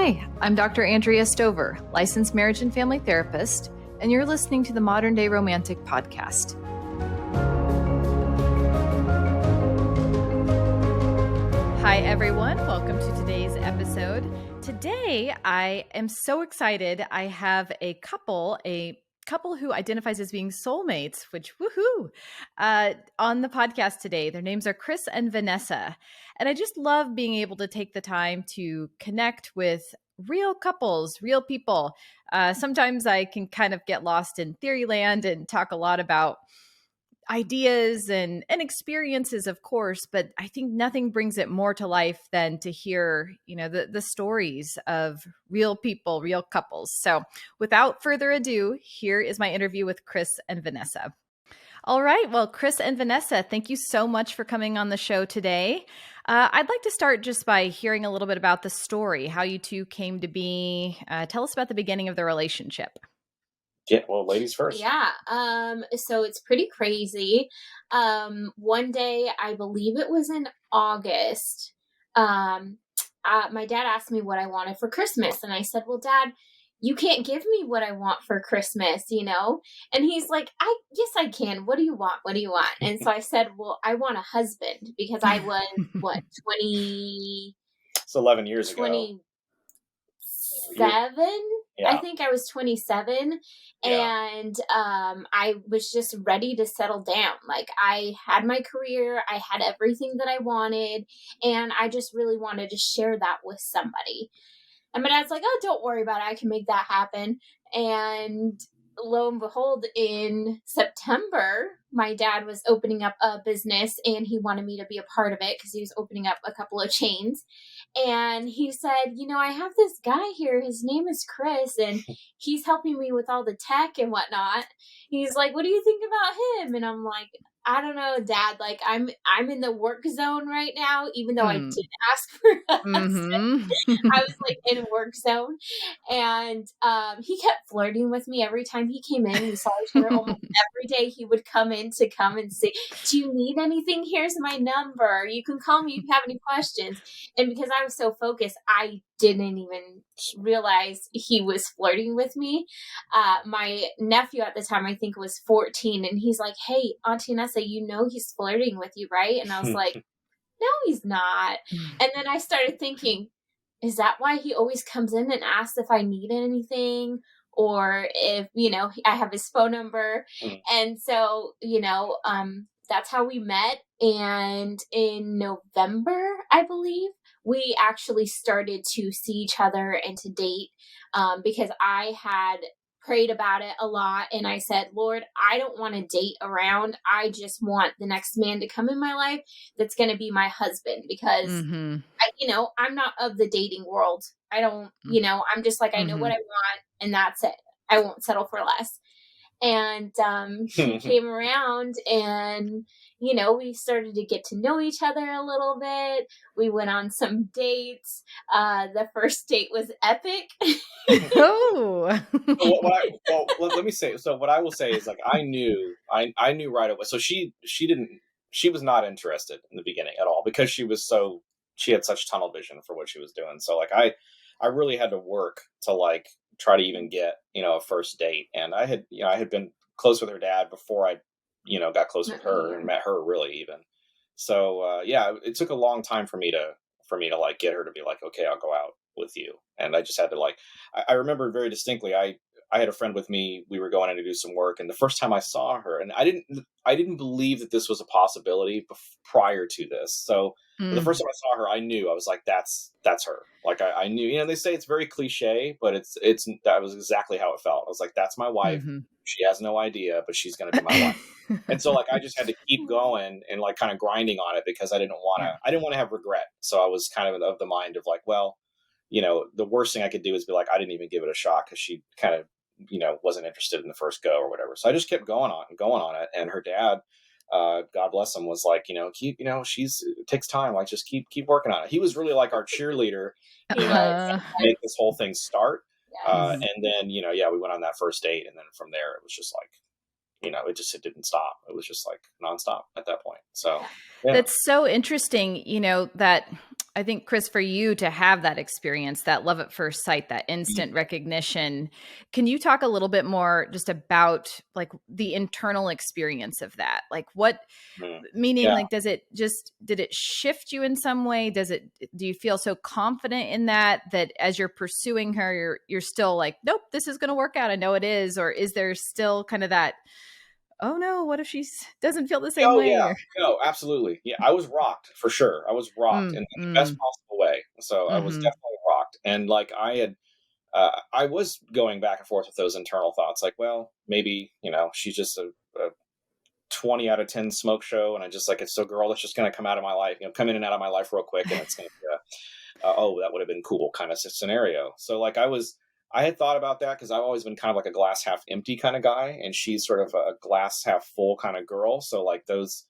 Hi, I'm Dr. Andrea Stover, licensed marriage and family therapist, and you're listening to the Modern Day Romantic Podcast. Hi, everyone. Welcome to today's episode. Today, I am so excited. I have a couple who identifies as being soulmates, which woohoo, on the podcast today. Their names are Chris and Vanessa. And I just love being able to take the time to connect with real couples, real people. Sometimes I can kind of get lost in theory land and talk a lot about ideas and experiences, of course, but I think nothing brings it more to life than to hear, the stories of real people, real couples. So without further ado, here is my interview with Chris and Vanessa. All right. Well, Chris and Vanessa, thank you so much for coming on the show today. I'd like to start just by hearing a little bit about the story, how you two came to be. Tell us about the beginning of the relationship. Yeah, well, ladies first. Yeah. So it's pretty crazy. One day, I believe it was in August, my dad asked me what I wanted for Christmas. And I said, well, Dad, you can't give me what I want for Christmas, And he's like, yes, I can. What do you want? What do you want? And so I said, well, I want a husband because I was, 20? It's 11 years ago. 27? Yeah. I think I was 27 and I was just ready to settle down. Like I had my career, I had everything that I wanted, and I just really wanted to share that with somebody. And my dad's like, oh, don't worry about it. I can make that happen. And lo and behold, in September, my dad was opening up a business and he wanted me to be a part of it because he was opening up a couple of chains. And he said, I have this guy here. His name is Chris, and he's helping me with all the tech and whatnot. He's like, what do you think about him? And I'm like, I don't know, Dad. Like, I'm in the work zone right now, even though I didn't ask for us. I was like in work zone. And he kept flirting with me every time he came in. We saw each other almost every day. He would come in to come and say, do you need anything? Here's my number. You can call me if you have any questions. And because I was so focused, I didn't even realize he was flirting with me. My nephew at the time, I think, was 14. And he's like, hey, Auntie Nessa, he's flirting with you, right? And I was like, no, he's not. And then I started thinking, is that why he always comes in and asks if I need anything? Or if, I have his phone number. And so, that's how we met. And in November, I believe, we actually started to see each other and to date because I had prayed about it a lot. And I said, Lord, I don't want to date around. I just want the next man to come in my life that's going to be my husband because, I'm not of the dating world. I don't, I'm just like, I know what I want and that's it. I won't settle for less. And he came around and, we started to get to know each other a little bit. We went on some dates. The first date was epic. Oh. Let me say. So what I will say is like I knew right away. So she was not interested in the beginning at all because she had such tunnel vision for what she was doing. So like I really had to work to like try to even get a first date. And I had been close with her dad before I got close with her and met her really even. So it took a long time for me to like get her to be like, okay, I'll go out with you. And I just had to like, I remember very distinctly, I had a friend with me, we were going in to do some work. And the first time I saw her, and I didn't believe that this was a possibility prior to this. So the first time I saw her, I knew, I was like, that's her. Like I knew, they say it's very cliche, but that was exactly how it felt. I was like, that's my wife. Mm-hmm. She has no idea, but she's going to be my wife. And so like, I just had to keep going and like kind of grinding on it because I didn't want to have regret. So I was kind of the mind of like, well, the worst thing I could do is be like, I didn't even give it a shot because she kind of, wasn't interested in the first go or whatever. So I just kept going on it. And her dad, God bless him, was like, it takes time. Like, just keep working on it. He was really like our cheerleader, to make this whole thing start. And then, we went on that first date. And then from there, it was just like, it didn't stop. It was just like nonstop at that point. So That's so interesting, that I think, Chris, for you to have that experience, that love at first sight, that Mm. instant recognition, can you talk a little bit more just about like the internal experience of that? Like what, Mm. meaning Yeah. like, did it shift you in some way? Do you feel so confident in that as you're pursuing her, you're still like, nope, this is going to work out. I know it is. Or is there still kind of that, oh no, what if she doesn't feel the same Oh way? yeah, Or, no, absolutely. Yeah, I was rocked for sure. I was rocked mm, in the best mm, possible way. So I was mm-hmm. definitely rocked, and like I was going back and forth with those internal thoughts, like, well, maybe she's just a 20 out of 10 smoke show, and I just like it's so girl that's just gonna come out of my life, come in and out of my life real quick, and it's gonna be oh, that would have been cool kind of scenario. So like I had thought about that because I've always been kind of like a glass half empty kind of guy, and she's sort of a glass half full kind of girl. So like that's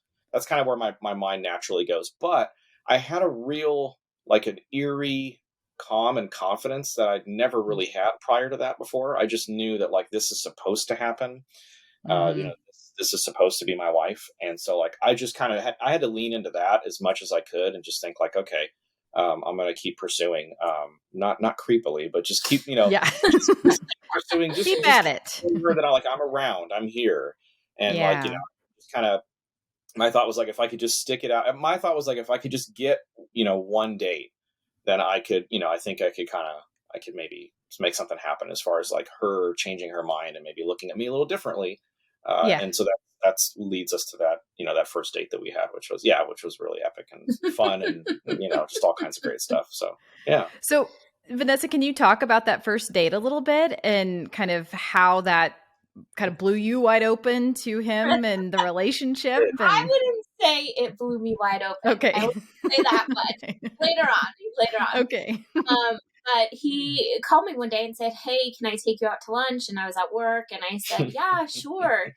kind of where my mind naturally goes. But I had a real, like an eerie calm and confidence that I'd never really had prior to that before. I just knew that like this is supposed to happen. Mm-hmm. This is supposed to be my wife. And so like I just kind of I had to lean into that as much as I could and just think like, okay, I'm going to keep pursuing, not creepily, but just keep, Yeah. just keep pursuing, Keep just at keep it. showing her that I like, I'm around, I'm here. And like, Yeah. just kind of, my thought was like, if I could just stick it out, my thought was like, if I could just get, one date, then I could, I think I could maybe just make something happen as far as like her changing her mind and maybe looking at me a little differently. Yeah. And so that's leads us to that, that first date that we had, which was really epic and fun and, just all kinds of great stuff. So, yeah. So, Vanessa, can you talk about that first date a little bit and kind of how that kind of blew you wide open to him and the relationship? I And wouldn't say it blew me wide open. I okay. wouldn't say that much. Okay. Later on. Okay. But he called me one day and said, "Hey, can I take you out to lunch?" And I was at work, and I said, "Yeah, sure."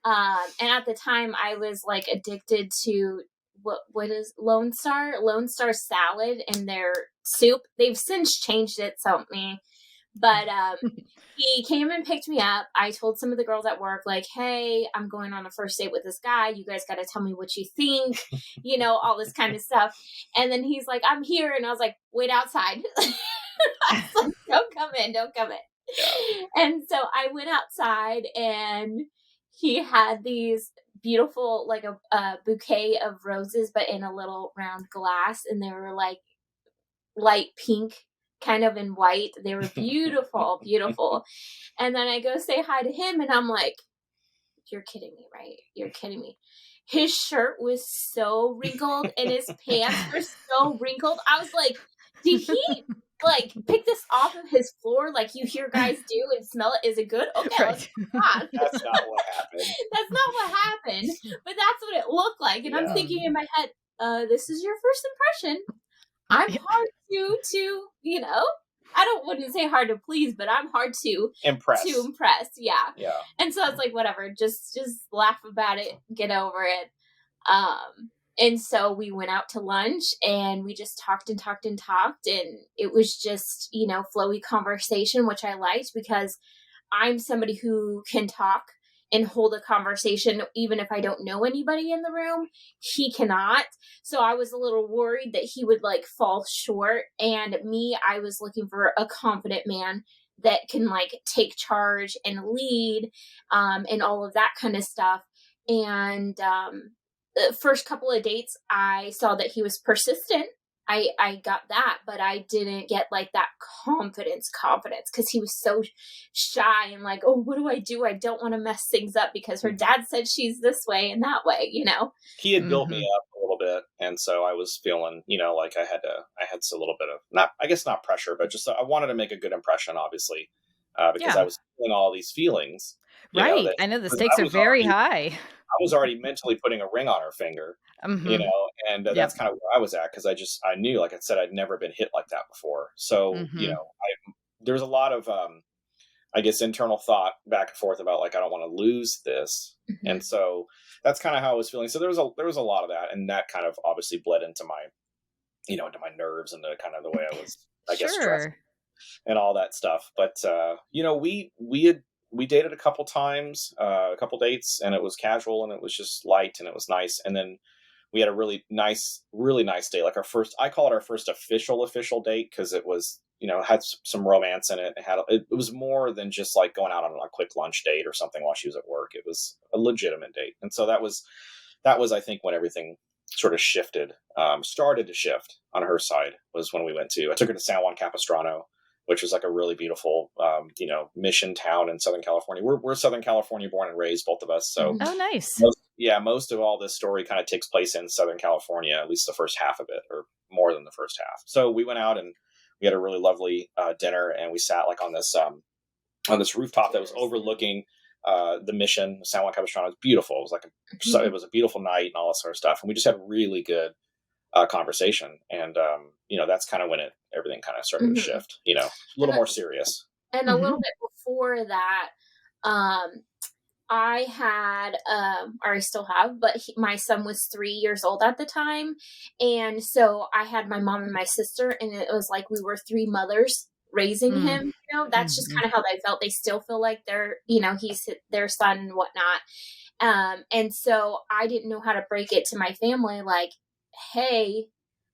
And at the time, I was like addicted to what is Lone Star salad and their soup. They've since changed it, so me. But he came and picked me up. I told some of the girls at work, like, "Hey, I'm going on a first date with this guy. You guys got to tell me what you think, all this kind of stuff." And then he's like, "I'm here," and I was like, "Wait outside." I was like, don't come in. Yeah. And so I went outside, and he had these beautiful, like a bouquet of roses, but in a little round glass, and they were like light pink, kind of in white. They were beautiful, beautiful. And then I go say hi to him, and I'm like, "You're kidding me, right? You're kidding me." His shirt was so wrinkled, and his pants were so wrinkled. I was like, did he like pick this off of his floor like you hear guys do and smell it? Is it good? Okay, Right. let's move on. That's not what happened. That's not what happened, but that's what it looked like. And I'm thinking in my head, this is your first impression. I'm hard to I wouldn't say hard to please, but I'm hard to impress. Yeah. Yeah. And so I was like, whatever, just laugh about it, get over it. And so we went out to lunch, and we just talked and talked and talked, and it was just, flowy conversation, which I liked because I'm somebody who can talk and hold a conversation even if I don't know anybody in the room. He cannot. So I was a little worried that he would like fall short. And me, I was looking for a confident man that can like take charge and lead, and all of that kind of stuff. And the first couple of dates, I saw that he was persistent. I got that, but I didn't get like that confidence because he was so shy and like, oh, what do? I don't want to mess things up because her dad said she's this way and that way, He had built me up a little bit, and so I was feeling, like I had a little bit of not pressure, but just I wanted to make a good impression, obviously, because I was feeling all these feelings. Right. I know the stakes are very high. I was already mentally putting a ring on her finger, and that's kind of where I was at because I knew, like I said, I'd never been hit like that before. So, there's a lot of, I guess, internal thought back and forth about like, I don't want to lose this. Mm-hmm. And so that's kind of how I was feeling. So there was a lot of that. And that kind of obviously bled into my, into my nerves and the kind of the way I was, I guess, stressed and all that stuff. But, we dated a couple times, a couple dates, and it was casual and it was just light and it was nice. And then we had a really nice date. Like I call it our first official date, because it was, had some romance in it. It was more than just like going out on a quick lunch date or something while she was at work. It was a legitimate date. And so that was, I think, when everything sort of started to shift on her side, was when I took her to San Juan Capistrano, which was like a really beautiful, mission town in Southern California. We're Southern California born and raised, both of us. So oh, nice. most of all this story kind of takes place in Southern California, at least the first half of it, or more than the first half. So we went out and we had a really lovely dinner, and we sat like on this rooftop that was overlooking the mission. San Juan Capistrano. It's beautiful. It was it was a beautiful night and all that sort of stuff. And we just had really good conversation. And, that's kind of when everything kind of started to shift, a little more serious. And a little bit before that, I had, or I still have, but my son was 3 years old at the time. And so I had my mom and my sister, and it was like we were three mothers raising him. That's just kind of how they felt. They still feel like they're, he's their son and whatnot. And so I didn't know how to break it to my family, like, hey,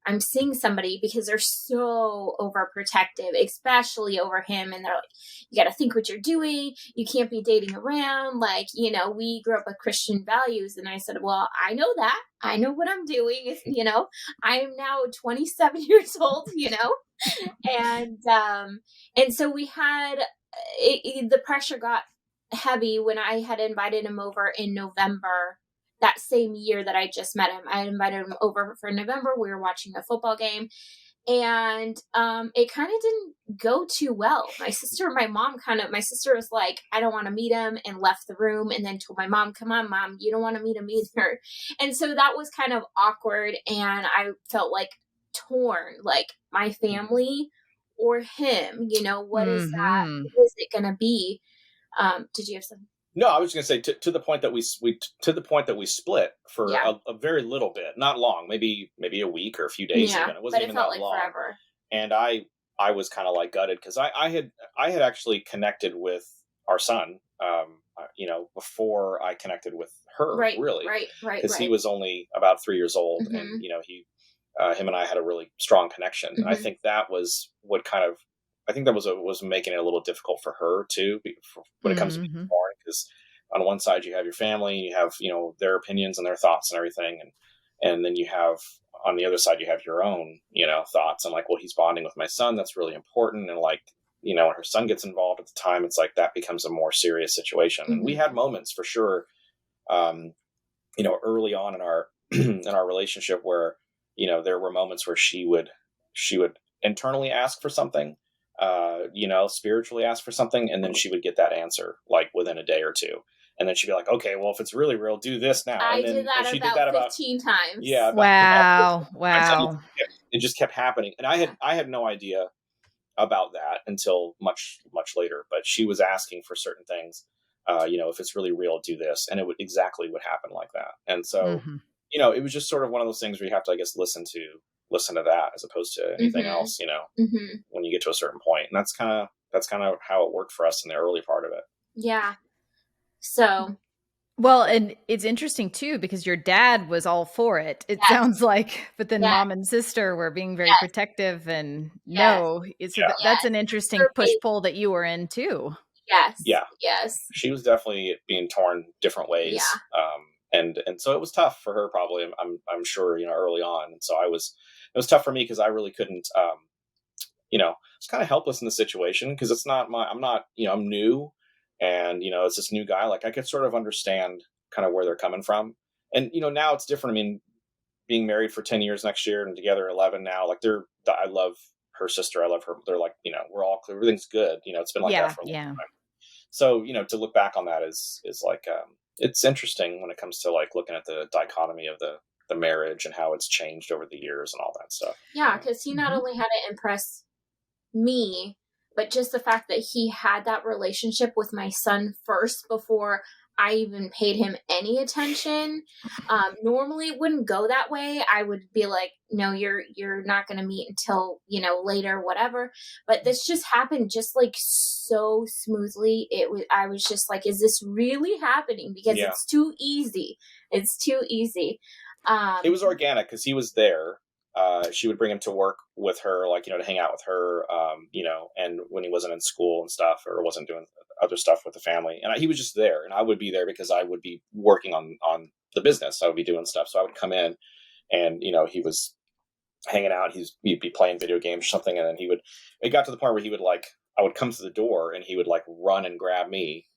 I'm seeing somebody, because they're so overprotective, especially over him. And they're like, you got to think what you're doing. You can't be dating around. Like, we grew up with Christian values. And I said, well, I know that. I know what I'm doing. I'm now 27 years old, and so we had, the pressure got heavy when I had invited him over in November. That same year that I just met him, I invited him over for November. We were watching a football game, and it kind of didn't go too well. My sister was like, I don't want to meet him, and left the room, and then told my mom, come on, Mom, you don't want to meet him either. And so that was kind of awkward, and I felt like torn, like my family or him, what is that? What is it going to be? Did you have something? No, I was going to say to the point that we split for a very little bit, not long, maybe a week or a few days. Yeah, even. It wasn't even felt that like long. Forever. And I was kind of like gutted, because I had actually connected with our son, before I connected with her, right, really, right, because he was only about 3 years old, and him and I had a really strong connection. And I think that was what was making it a little difficult for her too, when it comes to being born, because on one side you have your family, you have, their opinions and their thoughts and everything. And then you have, on the other side, you have your own, thoughts, and like, well, he's bonding with my son. That's really important. And like, when her son gets involved at the time, it's like, that becomes a more serious situation. And we had moments for sure, early on in our, in our relationship where, there were moments where she would internally ask for something, spiritually ask for something, and then she would get that answer like within a day or two. And then she'd be like, okay, well, if it's really real, do this now. I and then, did that she about did that 15 times. Yeah. Wow. It just kept happening. And I had no idea about that until much, much later. But she was asking for certain things. If it's really real, do this. And it would happen like that. And so, it was just sort of one of those things where you have to, I guess, listen to that as opposed to anything else, when you get to a certain point. And that's kind of how it worked for us in the early part of it. Yeah. So. Well, and it's interesting too, because your dad was all for it. It sounds like, but then mom and sister were being very protective, and that's an interesting push-pull that you were in too. Yes. Yeah. Yes. She was definitely being torn different ways. Yeah. And so it was tough for her, probably, I'm sure, early on. And so it was tough for me, because I really couldn't, it's kind of helpless in the situation, because I'm new, and, it's this new guy. Like, I could sort of understand kind of where they're coming from. And, now it's different. I mean, being married for 10 years next year and together 11 now, like I love her sister. I love her. They're like, we're all clear. Everything's good. It's been like that for a long time. So, to look back on that is like, it's interesting when it comes to like looking at the dichotomy of the marriage and how it's changed over the years and all that stuff. Yeah. Cause he not only had to impress me, but just the fact that he had that relationship with my son first before I even paid him any attention. Normally it wouldn't go that way. I would be like, no, you're not going to meet until, later, whatever. But this just happened just like so smoothly. I was just like, is this really happening? Because it's too easy. It's too easy. It was organic because he was there. She would bring him to work with her, like, to hang out with her, and when he wasn't in school and stuff, or wasn't doing other stuff with the family. And he was just there, and I would be there because I would be working on the business. I would be doing stuff. So I would come in and, he was hanging out. He'd be playing video games or something. And then it got to the point where I would come to the door and he would like run and grab me.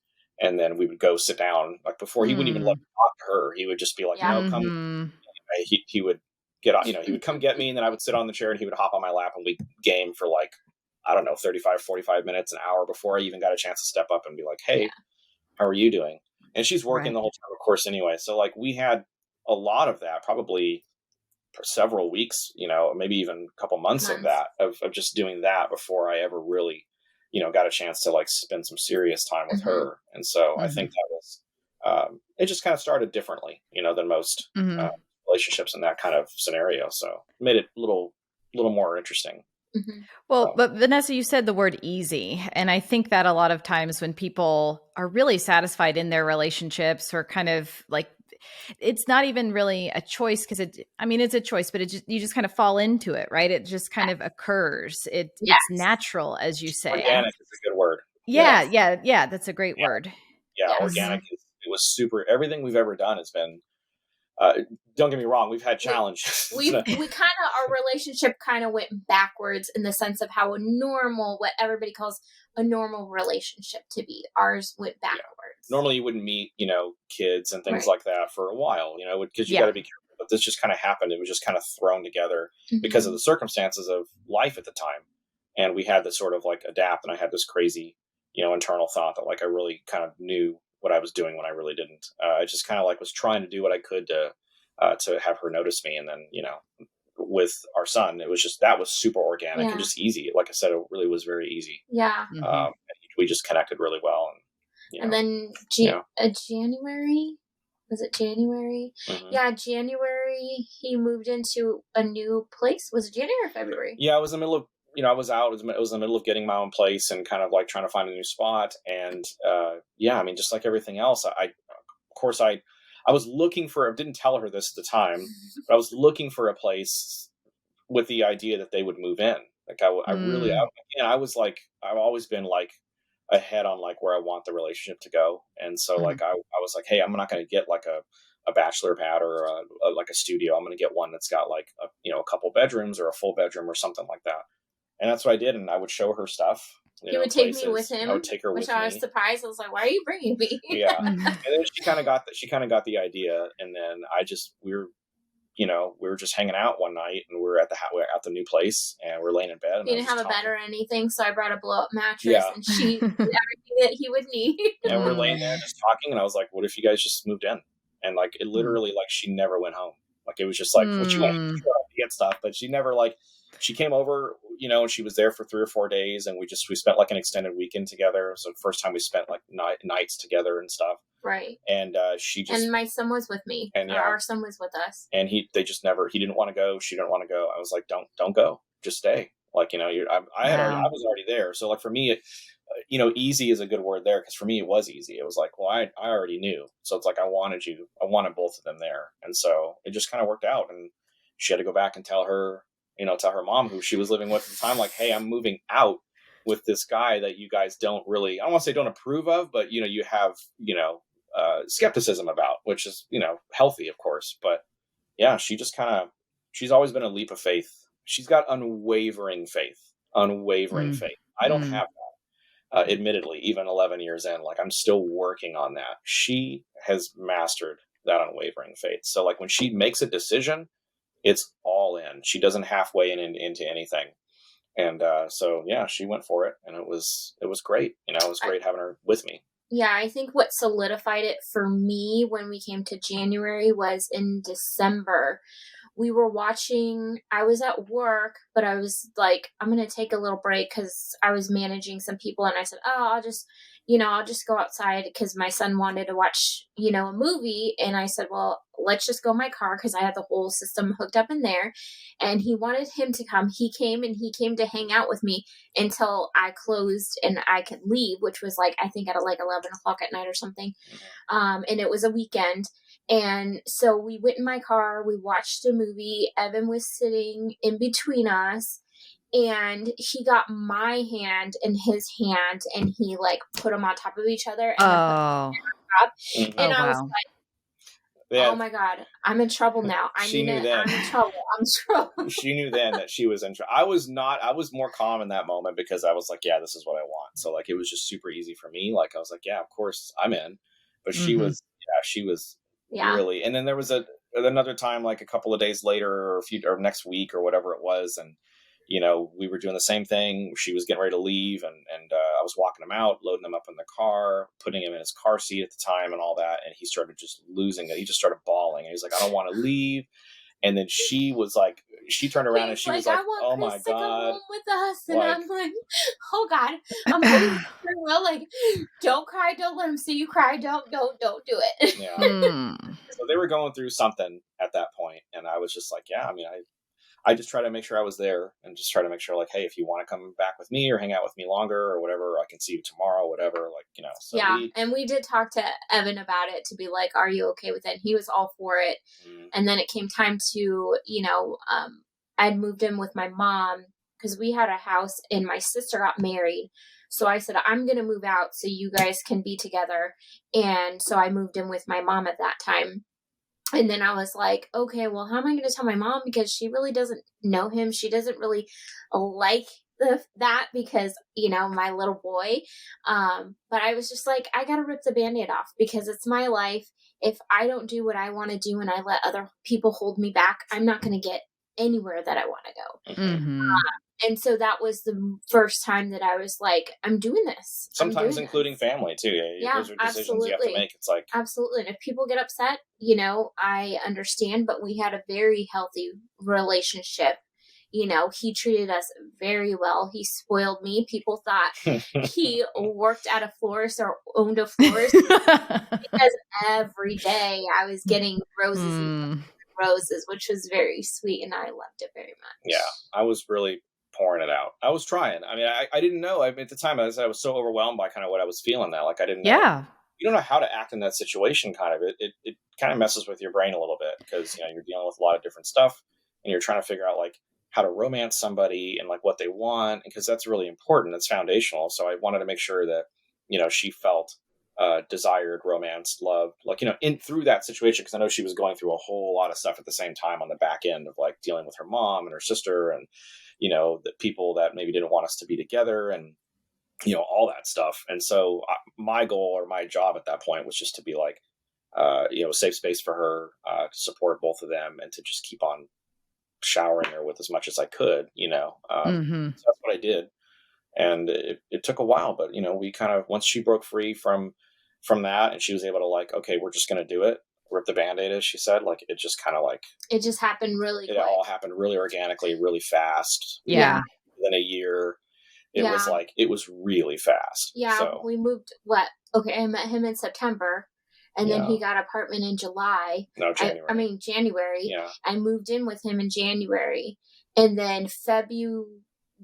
And then we would go sit down, like, before. He wouldn't even let me talk to her. He would just be like, no, come. Anyway, he would get on, he would come get me, and then I would sit on the chair and he would hop on my lap and we'd game for like, I don't know, 35, 45 minutes, an hour, before I even got a chance to step up and be like, hey, how are you doing? And she's working the whole time, of course, anyway. So like we had a lot of that, probably for several weeks, maybe even a couple months of that, of just doing that before I ever really, got a chance to like spend some serious time with her. And so I think that was, it just kind of started differently, than most relationships in that kind of scenario. So it made it a little more interesting. Well, but Vanessa, you said the word easy. And I think that a lot of times when people are really satisfied in their relationships, or kind of like, it's not even really a choice, because it's a choice, but you just kind of fall into it, right? It just kind of occurs. It's natural, as you say. Organic is a good word. Yeah. That's a great word. Yeah, organic. It was super. Everything we've ever done has been, don't get me wrong, we've had challenges. We kind of, our relationship kind of went backwards in the sense of how what everybody calls a normal relationship to be. Ours went backwards. Normally you wouldn't meet, kids and things like that for a while, because you got to be careful. But this just kind of happened. It was just kind of thrown together because of the circumstances of life at the time. And we had to sort of like adapt. And I had this crazy, internal thought that like I really kind of knew what I was doing when I really didn't. I just kind of like was trying to do what I could to have her notice me. And then, with our son, it was just, that was super organic and just easy. Like I said, it really was very easy. Yeah. We just connected really well. And then January, was it January? Yeah, January, he moved into a new place. Was it January or February? Yeah, I was in the middle of, I was out. It was in the middle of getting my own place and kind of like trying to find a new spot. And just like everything else, I was looking for, I didn't tell her this at the time, but I was looking for a place with the idea that they would move in. Like I was like, I've always been like ahead on like where I want the relationship to go. And so like, I was like, hey, I'm not going to get like a bachelor pad or like a studio. I'm going to get one that's got like a couple bedrooms or a full bedroom or something like that. And that's what I did. And I would show her stuff. He would take me with him. I would take her with me. I was surprised. I was like, why are you bringing me? Yeah. And then she kind of got the idea. And then we were just hanging out one night, and we were at the new place, and we're laying in bed. And he didn't have a bed or anything, so I brought a blow up mattress, and she did everything that he would need. And we're laying there just talking, and I was like, "What if you guys just moved in?" And like it literally, like she never went home. Like it was just like what you want to get stuff, but she never like. She came over, and she was there for 3 or 4 days, and we spent like an extended weekend together. So the first time we spent like nights together and stuff. Right. And and my son was with me. And our son was with us. And he didn't want to go. She didn't want to go. I was like, don't go. Just stay. Like, I was already there. So like for me, easy is a good word there. Cause for me, it was easy. It was like, well, I already knew. So it's like, I wanted both of them there. And so it just kind of worked out, and she had to go back and tell her mom, who she was living with at the time, like, hey, I'm moving out with this guy that you guys don't really, I don't want to say don't approve of, but, you have, skepticism about, which is, healthy, of course. But yeah, she just she's always been a leap of faith. She's got unwavering faith. I don't have that, admittedly, even 11 years in. Like, I'm still working on that. She has mastered that unwavering faith. So like when she makes a decision, it's all in. She doesn't halfway into anything. And so, yeah, she went for it, and it was great. It was great having her with me. Yeah, I think what solidified it for me when we came to January was in December. We were watching, I was at work, but I was like, I'm going to take a little break because I was managing some people. And I said, I'll just go outside because my son wanted to watch, a movie. And I said, well, let's just go in my car because I had the whole system hooked up in there. And he wanted him to come. He came to hang out with me until I closed and I could leave, which was like, I think at like 11 o'clock at night or something. And it was a weekend. And so we went in my car, we watched a movie. Evan was sitting in between us, and he got my hand and his hand, and he like put them on top of each other and then put them Oh. on top. Mhm. And Oh, I was wow. like, Yeah, oh my God, I'm in trouble now. she knew then. I'm in trouble. I'm in trouble. She knew then that she was in trouble. I was not. I was more calm in that moment because I was like, yeah, this is what I want. So like, it was just super easy for me. Like I was like, yeah, of course I'm in. But she was, she was really. And then there was another time, like a couple of days later, or next week or whatever it was, and we were doing the same thing. She was getting ready to leave, and I was walking him out, loading him up in the car, putting him in his car seat at the time, and all that. And he started just losing it. He just started bawling, and he's like, "I don't want to leave." And then she was like, she turned around and she was like, I want "Oh Chris my to come God!" home with us, and Like, I'm like, oh God, I'm holding the steering wheel, like, don't cry, don't let him see you cry, don't do it. Yeah. So they were going through something at that point, and I was just like, yeah, I mean, I just try to make sure I was there, and just try to make sure, like, hey, if you want to come back with me or hang out with me longer or whatever, I can see you tomorrow, whatever, like, So yeah, and we did talk to Evan about it, to be like, are you okay with it? And he was all for it. And then it came time to, I'd moved in with my mom because we had a house and my sister got married. So I said, I'm going to move out so you guys can be together. And so I moved in with my mom at that time. And then I was like, okay, well, how am I going to tell my mom? Because she really doesn't know him. She doesn't really like that because, my little boy. But I was just like, I got to rip the Band-Aid off because it's my life. If I don't do what I want to do and I let other people hold me back, I'm not going to get anywhere that I want to go. And so that was the first time that I was like, I'm doing this. Sometimes including family too. Yeah, those are decisions you have to make. It's like, absolutely. And if people get upset, I understand, but we had a very healthy relationship. He treated us very well. He spoiled me. People thought he worked at a florist or owned a florist because every day I was getting roses and roses, which was very sweet. And I loved it very much. Yeah, I was really pouring it out. I was trying. I mean, I didn't know. I mean, at the time, I was so overwhelmed by kind of what I was feeling that, like, I didn't know. Yeah. You don't know how to act in that situation. Kind of, it kind of messes with your brain a little bit because you're dealing with a lot of different stuff, and you're trying to figure out like how to romance somebody and like what they want, because that's really important. It's foundational. So I wanted to make sure that she felt desired, romance, love, like in through that situation, because I know she was going through a whole lot of stuff at the same time on the back end of like dealing with her mom and her sister and the people that maybe didn't want us to be together and all that stuff. And so my goal or my job at that point was just to be like a safe space for her, to support both of them and to just keep on showering her with as much as I could. So that's what I did. And it took a while, but we kind of, once she broke free from that and she was able to like, okay, we're just going to do it, rip the Band-Aid, as she said, like it just kind of like, it just happened really quick. All happened really organically, really fast. Yeah. Within a year, it was like, it was really fast. Yeah. So, we moved I met him in September and then he got an apartment in July. No, January. January. Yeah. I moved in with him in January, and then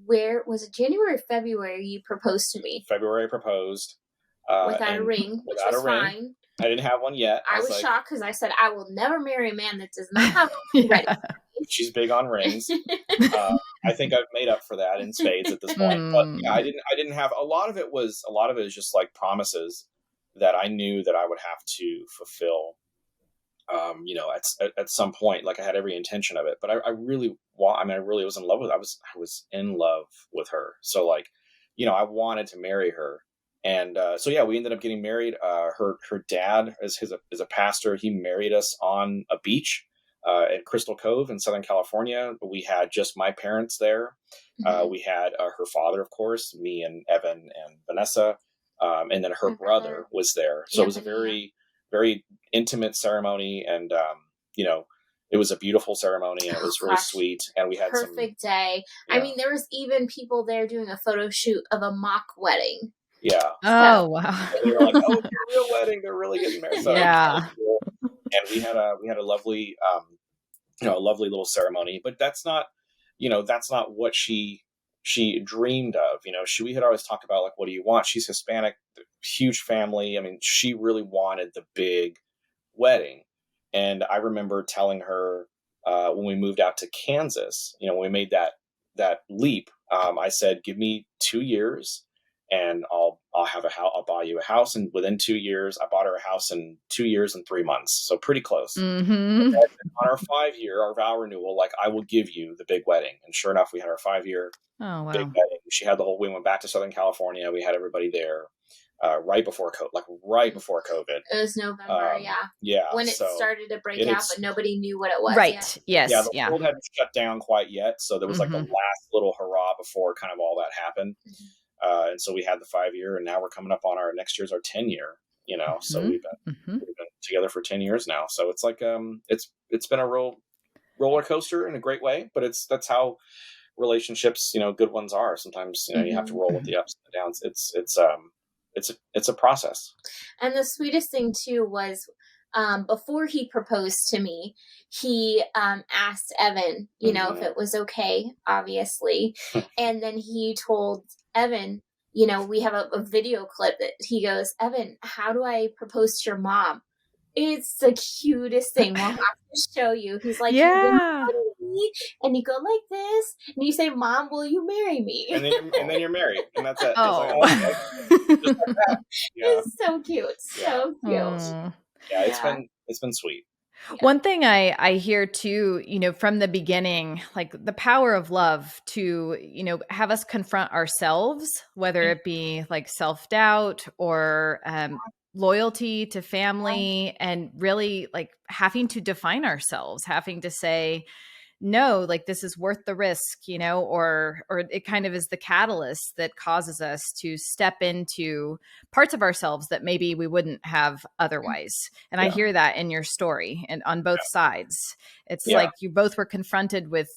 was it January or February you proposed to me? February I proposed. Without a ring, which was fine. I didn't have one yet. I was like, shocked because I said, I will never marry a man that does not have a ring ready. She's big on rings. I think I've made up for that in spades at this point. But yeah, I didn't have, a lot of it is just like promises that I knew that I would have to fulfill, at some point. Like I had every intention of it, but I really was in love with, I was in love with her. So like, I wanted to marry her. And so yeah, we ended up getting married. Her dad is a pastor. He married us on a beach at Crystal Cove in Southern California. We had just my parents there. We had her father, of course, me and Evan and Vanessa, and then her brother was there. So it was a very, very intimate ceremony, and it was a beautiful ceremony, and it was really sweet. And we had perfect day. Yeah. I mean, there was even people there doing a photo shoot of a mock wedding. Yeah. Oh, wow. They were like, "Oh, it's a real wedding. They're really getting married." So yeah. Cool. And we had a lovely, a lovely little ceremony. But that's not what she dreamed of. We had always talked about like, what do you want? She's Hispanic, huge family. I mean, she really wanted the big wedding. And I remember telling her when we moved out to Kansas, when we made that leap, I said, "Give me 2 years, and I'll have a house. I'll buy you a house." And within 2 years, I bought her a house in 2 years and 3 months, so pretty close. Mm-hmm. On our 5 year, our vow renewal, like, I will give you the big wedding. And sure enough, we had our 5 year Oh, big wow. wedding. She had the whole. We went back to Southern California. We had everybody there. Right before COVID. It was November, Yeah. when it So started to break it out, is, but nobody knew what it was. Right. yeah, Yes. the Yeah. world hadn't shut down quite yet. So there was like the Mm-hmm. last little hurrah before kind of all that happened. Mhm. And so we had the 5 year, and now we're coming up on our next year's our 10 year. So Mm-hmm. we've been together for 10 years now. So it's like it's been a real roller coaster in a great way, but that's how relationships, good ones are. Sometimes you have to roll with the ups and the downs. It's a process. And the sweetest thing too was before he proposed to me, he asked Evan, if it was okay, obviously. And then he told Evan, we have a video clip that he goes, "Evan, how do I propose to your mom?" It's the cutest thing. We'll have to show you. He's like, "You look Yeah. at me, and you go like this, and you say, 'Mom, will you marry me?'" And then you're married, and that's it. Oh. It's like, just like that. Yeah. It's so cute. So cute. Mm. Yeah, Yeah. it's been sweet. One thing I hear too, from the beginning, like the power of love to, have us confront ourselves, whether it be like self-doubt or loyalty to family, and really like having to define ourselves, having to say, no, like this is worth the risk, or it kind of is the catalyst that causes us to step into parts of ourselves that maybe we wouldn't have otherwise. And I Yeah. hear that in your story and on both sides. It's Yeah. like you both were confronted with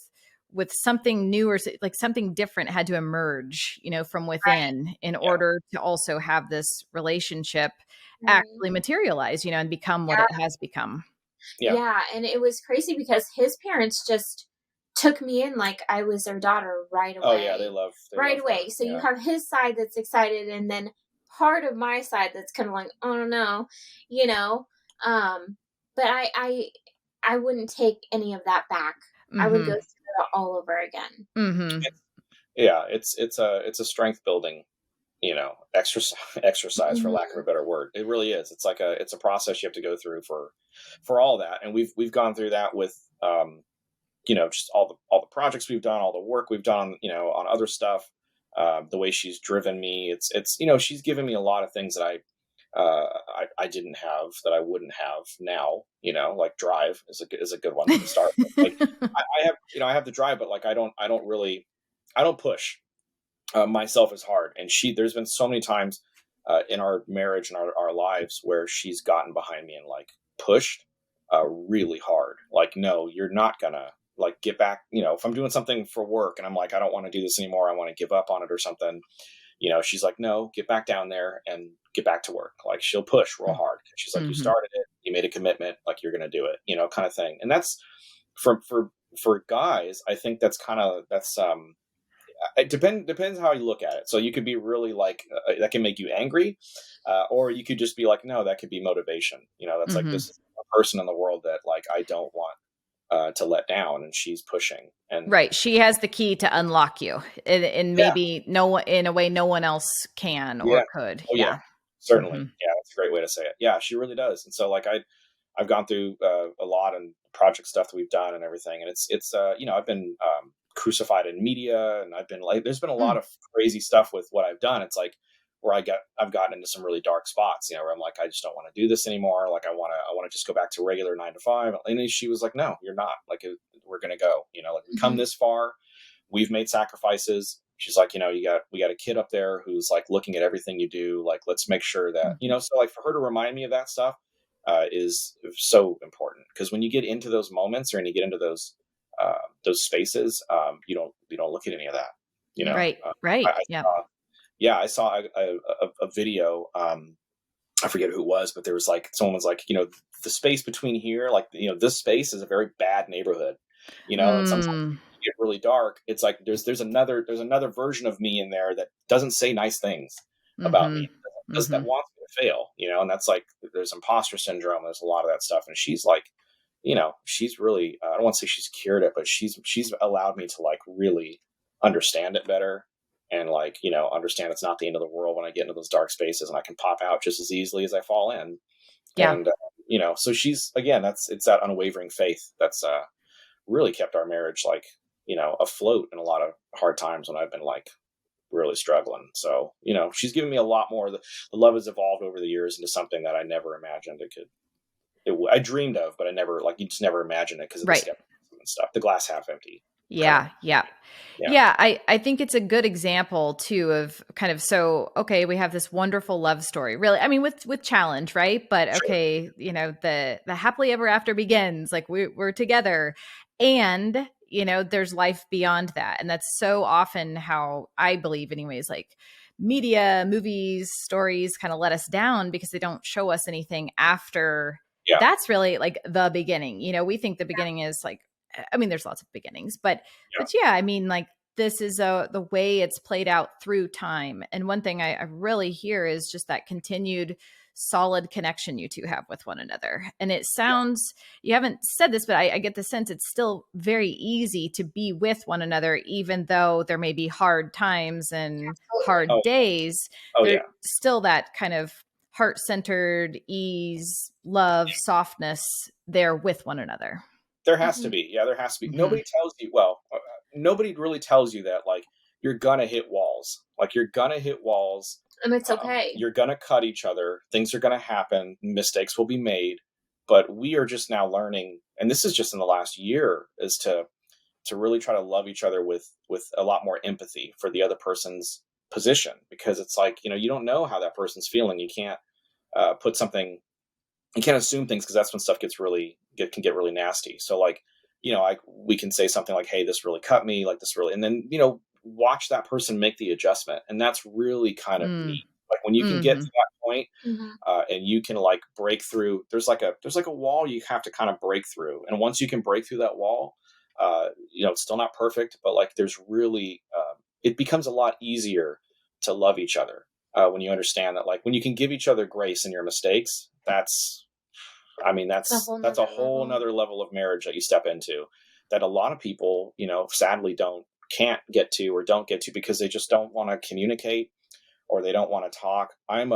something new, or like something different had to emerge, from within in order to also have this relationship actually materialize, and become what it has become. Yeah, and it was crazy because his parents just took me in like I was their daughter right away. Oh yeah, they love right her. away. So you have his side that's excited, and then part of my side that's kind of like, oh no, you know. But I wouldn't take any of that back. I would go through it all over again. Mm-hmm. Yeah, it's a strength building, exercise for lack of a better word. It really is. It's like it's a process you have to go through for all that, and we've gone through that with just all the projects we've done, all the work we've done, on other stuff. The way she's driven me, it's she's given me a lot of things that I didn't have, that I wouldn't have now. Like drive is a good one to start with. Like I have the drive, but like I don't push myself as hard. And there's been so many times in our marriage and our lives where she's gotten behind me and like pushed really hard. Like, no, you're not gonna like get back. If I'm doing something for work and I'm like, I don't want to do this anymore, I want to give up on it or something. She's like, no, get back down there and get back to work. Like she'll push real hard. She's like, you started it, you made a commitment, like you're going to do it, kind of thing. And that's for guys, I think that's it depends how you look at it. So you could be really like, that can make you angry, or you could just be like, no, that could be motivation. That's like, this is a person in the world that like, I don't want to let down, and she's pushing. And right, she has the key to unlock you, and maybe no one, in a way no one else can or could. Oh, yeah, certainly. Yeah, that's a great way to say it. Yeah, she really does. And so like I've gone through a lot and project stuff that we've done and everything, and it's I've been crucified in media, and I've been like, there's been a lot of crazy stuff with what I've done. It's like where I've gotten into some really dark spots, where I'm like, I just don't want to do this anymore. Like I want to just go back to regular 9 to 5. And then she was like, no, you're not. Like we're going to go, like we come this far, we've made sacrifices. She's like, we got a kid up there who's like looking at everything you do. Like, let's make sure that, so like for her to remind me of that stuff is so important, because when you get into those moments, or when you get into those spaces, you don't look at any of that, Right. Right. I saw a video. I forget who it was, but there was like, someone was like, the space between here, like, this space is a very bad neighborhood, and sometimes you get really dark. It's like, there's another version of me in there that doesn't say nice things about me, that wants me to fail, and that's like, there's imposter syndrome. There's a lot of that stuff. And she's like, she's really, I don't want to say she's cured it, but she's allowed me to like really understand it better, and like, understand it's not the end of the world when I get into those dark spaces, and I can pop out just as easily as I fall in. Yeah. And, so she's, again, it's that unwavering faith that's really kept our marriage like, afloat in a lot of hard times when I've been like really struggling. So, she's given me a lot more. The love has evolved over the years into something that I never imagined I dreamed of, but I never, like, you just never imagine it because of the skepticism and stuff. The glass half empty. Yeah. I think it's a good example too of kind of, so, okay, we have this wonderful love story, really. I mean, with challenge, right? But okay, the happily ever after begins, like we're together, and there's life beyond that. And that's so often how I believe anyways, like media, movies, stories kind of let us down because they don't show us anything after. That's really like the beginning. We think the beginning is like, I mean, there's lots of beginnings, but I mean, like this is the way it's played out through time. And one thing I really hear is just that continued solid connection you two have with one another. And it sounds, you haven't said this, but I get the sense it's still very easy to be with one another, even though there may be hard times and hard days. There's still that kind of heart-centered ease, love, softness there with one another. There has to be. Yeah, there has to be. Nobody tells you, nobody really tells you that, like, you're going to hit walls. Like, you're going to hit walls. And it's okay. You're going to cut each other. Things are going to happen. Mistakes will be made. But we are just now learning, and this is just in the last year, is to really try to love each other with a lot more empathy for the other person's position. Because it's like, you don't know how that person's feeling. You can't you can't assume things, because that's when stuff can get really nasty. So like, we can say something like, hey, this really cut me, like this really, and then, watch that person make the adjustment. And that's really kind of neat. Like when you can get to that point, and you can like break through, there's like a wall you have to kind of break through. And once you can break through that wall, it's still not perfect, but like there's really, it becomes a lot easier to love each other. When you understand that, like when you can give each other grace in your mistakes, that's a whole nother level of marriage that you step into, that a lot of people, sadly can't get to or don't get to because they just don't want to communicate, or they don't want to talk. I'm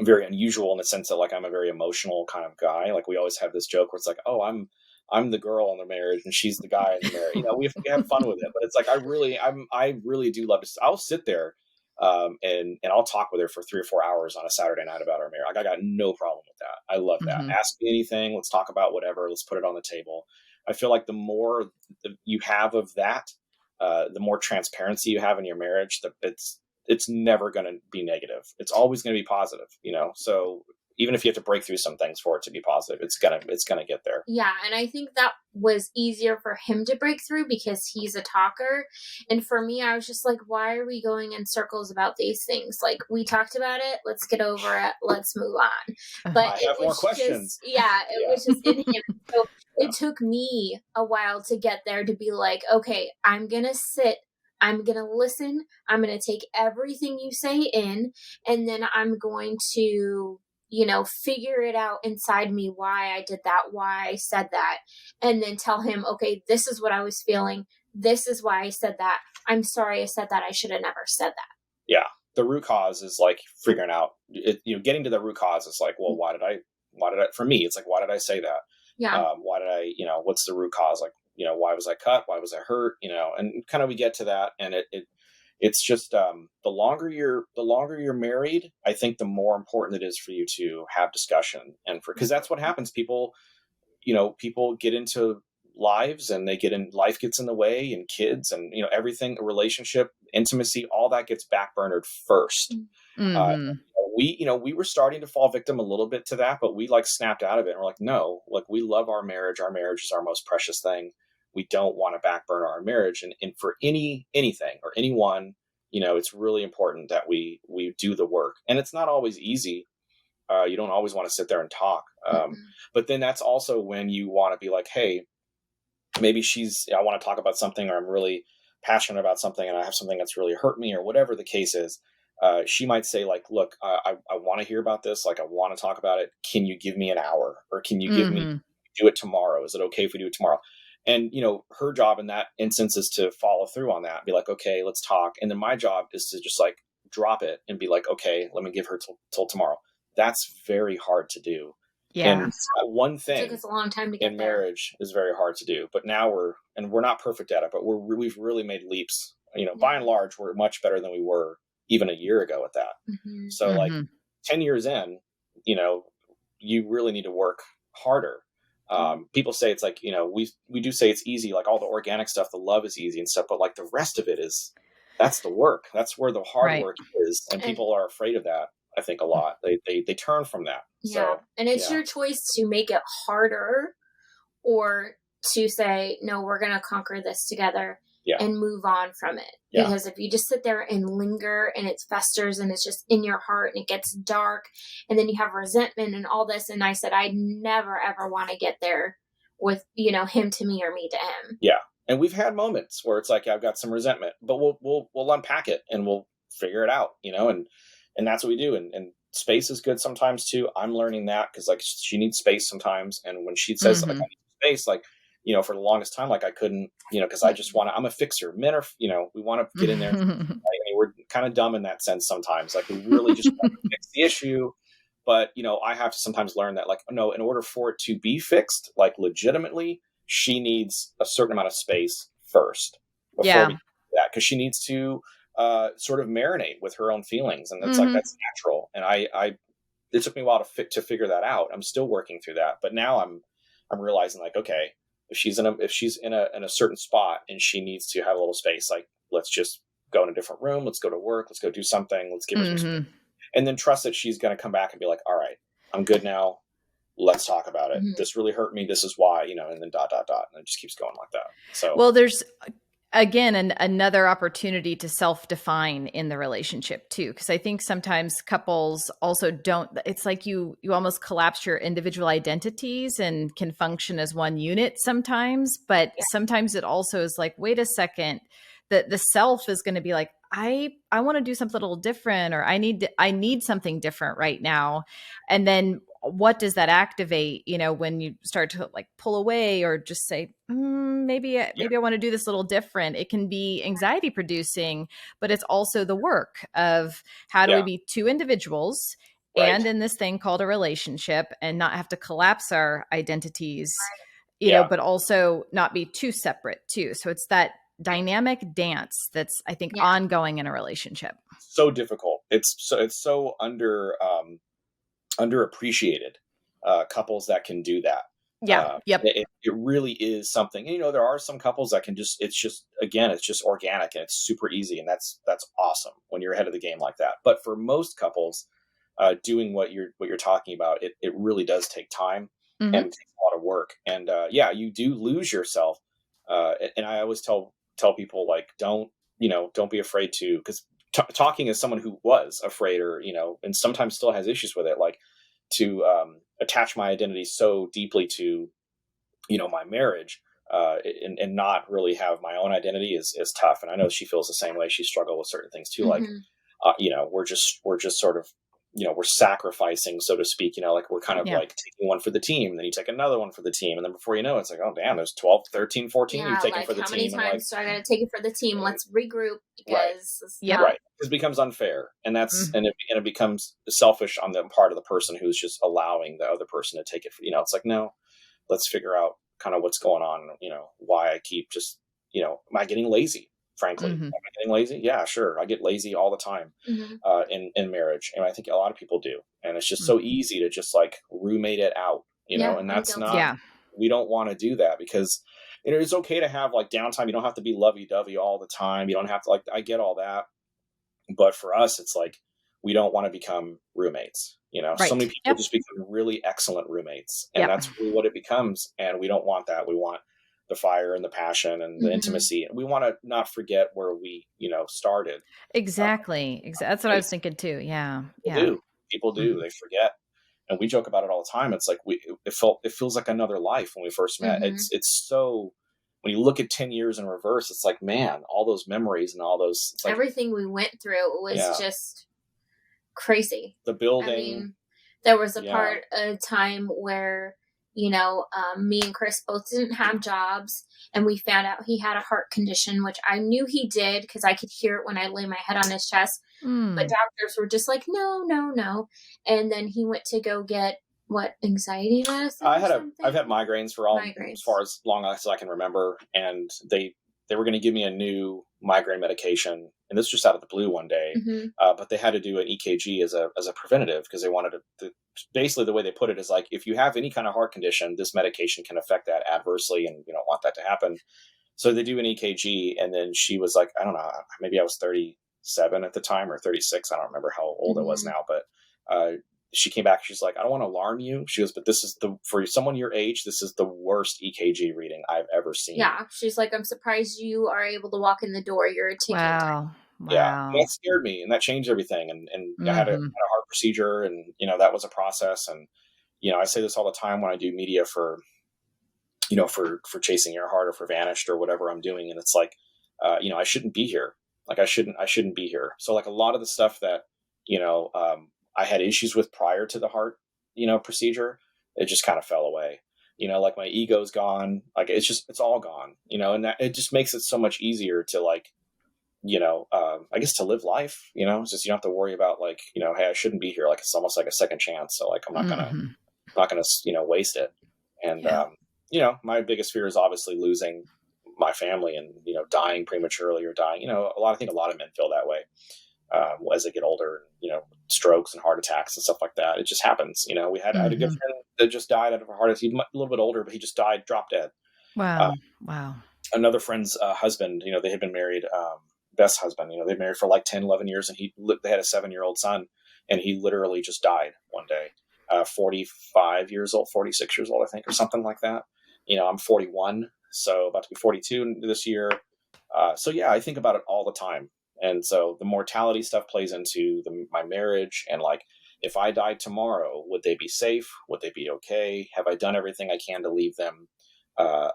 very unusual in the sense that, like, I'm a very emotional kind of guy. Like we always have this joke where it's like, oh, I'm the girl in the marriage and she's the guy in the marriage. We have fun with it, but it's like, I really do love to, I'll sit there and I'll talk with her for 3 or 4 hours on a Saturday night about our marriage. Like, I got no problem with that. I love that. Ask me anything. Let's talk about whatever. Let's put it on the table. I feel like the more you have of that, the more transparency you have in your marriage, it's never going to be negative. It's always going to be positive, So even if you have to break through some things for it to be positive, it's gonna get there. Yeah, and I think that was easier for him to break through because he's a talker. And for me, I was just like, why are we going in circles about these things? Like, we talked about it, let's get over it, let's move on. But I have more questions. It was just in him. So it took me a while to get there, to be like, okay, I'm gonna sit, I'm going to listen, I'm going to take everything you say in, and then I'm going to figure it out inside me, why I did that, why I said that, and then tell him, okay, this is what I was feeling. This is why I said that. I'm sorry I said that. I should have never said that. Yeah. The root cause is like figuring out, getting to the root cause is like, well, why did I, for me, it's like, why did I say that? Yeah. Why did I, what's the root cause? Like, why was I cut? Why was I hurt? And kind of, we get to that, and it's just, the longer you're married, I think the more important it is for you to have discussion, and because that's what happens. People get into lives, and life gets in the way, and kids, and, everything, a relationship, intimacy, all that gets backburnered first. We were starting to fall victim a little bit to that, but we like snapped out of it. And we're like, no, like, we love our marriage. Our marriage is our most precious thing. We don't want to backburn our marriage. And for anything or anyone, it's really important that we do the work. And it's not always easy. You don't always want to sit there and talk. But then that's also when you want to be like, hey, maybe I want to talk about something, or I'm really passionate about something, and I have something that's really hurt me, or whatever the case is. She might say, like, look, I want to hear about this. Like, I want to talk about it. Can you give me an hour, or can you give me do it tomorrow? Is it okay if we do it tomorrow? And, her job in that instance is to follow through on that, be like, okay, let's talk. And then my job is to just like drop it and be like, okay, let me give her till tomorrow. That's very hard to do. Yeah. And one It thing took us a long time to get in there. marriage is very hard to do, but now we're not perfect at it, but we've really made leaps. By and large, we're much better than we were even a year ago at that. Mm-hmm. So like 10 years in, you really need to work harder. People say it's like, we do say it's easy, like all the organic stuff, the love is easy and stuff, but like the rest of it that's the work. That's where the hard work is. And people are afraid of that. I think a lot. They turn from that. Yeah. So, and it's your choice to make it harder or to say, no, we're going to conquer this together and move on from it. Yeah. Because if you just sit there and linger and it festers and it's just in your heart and it gets dark and then you have resentment and all this. And I said, I never, ever want to get there with, him to me or me to him. Yeah. And we've had moments where it's like, I've got some resentment, but we'll unpack it and we'll figure it out, and that's what we do. And space is good sometimes too. I'm learning that because like she needs space sometimes. And when she says like I need space, like, for the longest time, like I couldn't, because I just I'm a fixer. Men are, we want to get in there. We're kind of dumb in that sense sometimes. Like we really just want to fix the issue. But, I have to sometimes learn that like, no, in order for it to be fixed, like legitimately, she needs a certain amount of space first before we do that. Because she needs to sort of marinate with her own feelings. And it's like, that's natural. And it took me a while to figure that out. I'm still working through that. But now I'm realizing like, okay, if she's in a certain spot and she needs to have a little space, like let's just go in a different room. Let's go to work. Let's go do something. Let's give her some space. And then trust that she's going to come back and be like, all right, I'm good now. Let's talk about it. This really hurt me. This is why, and then ... And it just keeps going like that. So, well, there's again another opportunity to self-define in the relationship too. Cause I think sometimes couples also don't, it's like you almost collapse your individual identities and can function as one unit sometimes, but sometimes it also is like, wait a second, the self is going to be like, I want to do something a little different, or I need something different right now. And then what does that activate, when you start to like pull away or just say, maybe I want to do this a little different. It can be anxiety producing, but it's also the work of how do we be two individuals and in this thing called a relationship and not have to collapse our identities, but also not be too separate too. So it's that dynamic dance that's, I think, ongoing in a relationship. So difficult. It's so underappreciated couples that can do that. It really is something. There are some couples that can it's just organic and it's super easy, and that's awesome when you're ahead of the game like that. But for most couples, doing what you're talking about, it really does take time and it takes a lot of work. And you do lose yourself. And I always tell people like, don't be afraid to, because talking as someone who was afraid or, and sometimes still has issues with it, like to attach my identity so deeply to, my marriage and not really have my own identity is tough. And I know she feels the same way. She struggled with certain things too. Like, we're just sort of, we're sacrificing, so to speak, like we're kind of like taking one for the team, and then you take another one for the team. And then before you know, it's like, oh damn, there's 12, 13, 14 you've taken for the team. How many times do I got to take it for the team? Let's regroup because right. It becomes unfair. And that's, and it becomes selfish on the part of the person who's just allowing the other person to take it. It's like, no, let's figure out kind of what's going on. Why I keep just, am I getting lazy? Frankly, am I getting lazy? Yeah, sure. I get lazy all the time in marriage. And I think a lot of people do. And it's just so easy to just like roommate it out, and that's not, we don't want to do that because it's okay to have like downtime. You don't have to be lovey-dovey all the time. You don't have to like, I get all that. But for us, it's like, we don't want to become roommates. So many people just become really excellent roommates, and that's really what it becomes. And we don't want that. We want the fire and the passion and the intimacy. And we want to not forget where we, started. Exactly. That's what I was thinking too. Yeah. People do. They forget. And we joke about it all the time. It's like, it feels like another life when we first met. It's so, when you look at 10 years in reverse, it's like, man, all those memories and all those, it's like, everything we went through was just crazy. The building. I mean, there was a time where me and Chris both didn't have jobs, and we found out he had a heart condition, which I knew he did because I could hear it when I lay my head on his chest. But doctors were just like, no, no, no. And then he went to go get anxiety medicine. I've had migraines for as far as long as I can remember, and they were going to give me a new migraine medication, and this was just out of the blue one day. But they had to do an EKG as a preventative because they wanted to. Basically, the way they put it is like, if you have any kind of heart condition, this medication can affect that adversely, and you don't want that to happen. So they do an EKG, and then she was like, I don't know, maybe I was 37 at the time or 36. I don't remember how old I was now, but she came back. She's like, I don't want to alarm you. She goes, but this is for someone your age, this is the worst EKG reading I've ever seen. Yeah. She's like, I'm surprised you are able to walk in the door. You're a ticket. Wow. Yeah. And that scared me, and that changed everything. And I had a heart procedure, and, that was a process. And, I say this all the time when I do media for Chasing Your Heart or for Vanished or whatever I'm doing. And it's like, I shouldn't be here. Like I shouldn't be here. So like a lot of the stuff that, I had issues with prior to the heart, procedure, it just kind of fell away. Like my ego's gone. Like it's all gone. And that it just makes it so much easier to like, I guess to live life. It's just you don't have to worry about like, hey, I shouldn't be here. Like it's almost like a second chance. So like I'm not gonna waste it. And my biggest fear is obviously losing my family and dying prematurely or dying. I think a lot of men feel that way. As they get older, strokes and heart attacks and stuff like that. It just happens. I had a good friend that just died out of a heart attack. He's a little bit older, but he just died, dropped dead. Wow. Wow. Another friend's husband, they had been married, best husband, they'd married for like 10, 11 years, and they had a 7-year-old son, and he literally just died one day, 45 years old, 46 years old, I think, or something like that. I'm 41, so about to be 42 this year. So yeah, I think about it all the time. And so the mortality stuff plays into my marriage. And like, if I died tomorrow, would they be safe? Would they be okay? Have I done everything I can to leave them, a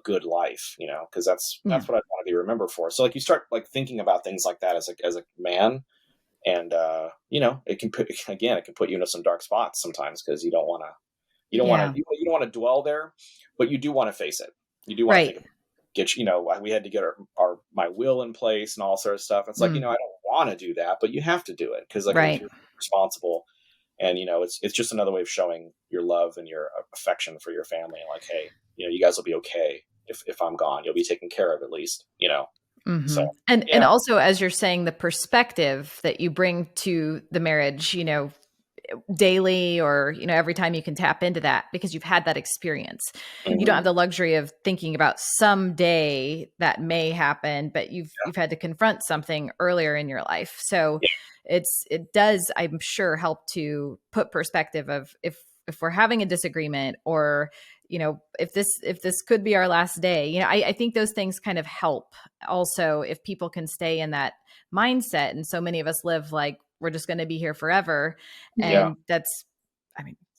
good life, cause that's what I want to be remembered for. So like you start like thinking about things like that as a man, and, it can put you into some dark spots sometimes, cause you don't want to dwell there, but you do want to face it. You do want to think we had to get my will in place and all sort of stuff. It's like, I don't want to do that, but you have to do it because like you're responsible, and it's just another way of showing your love and your affection for your family. And like, hey, you guys will be okay if I'm gone. You'll be taken care of at least. So and also, as you're saying, the perspective that you bring to the marriage, daily or every time you can tap into that because you've had that experience. You don't have the luxury of thinking about someday that may happen, but you've had to confront something earlier in your life. So it does, I'm sure, help to put perspective of if we're having a disagreement, or if this could be our last day. I think those things kind of help also if people can stay in that mindset. And so many of us live like we're just going to be here forever. And that's,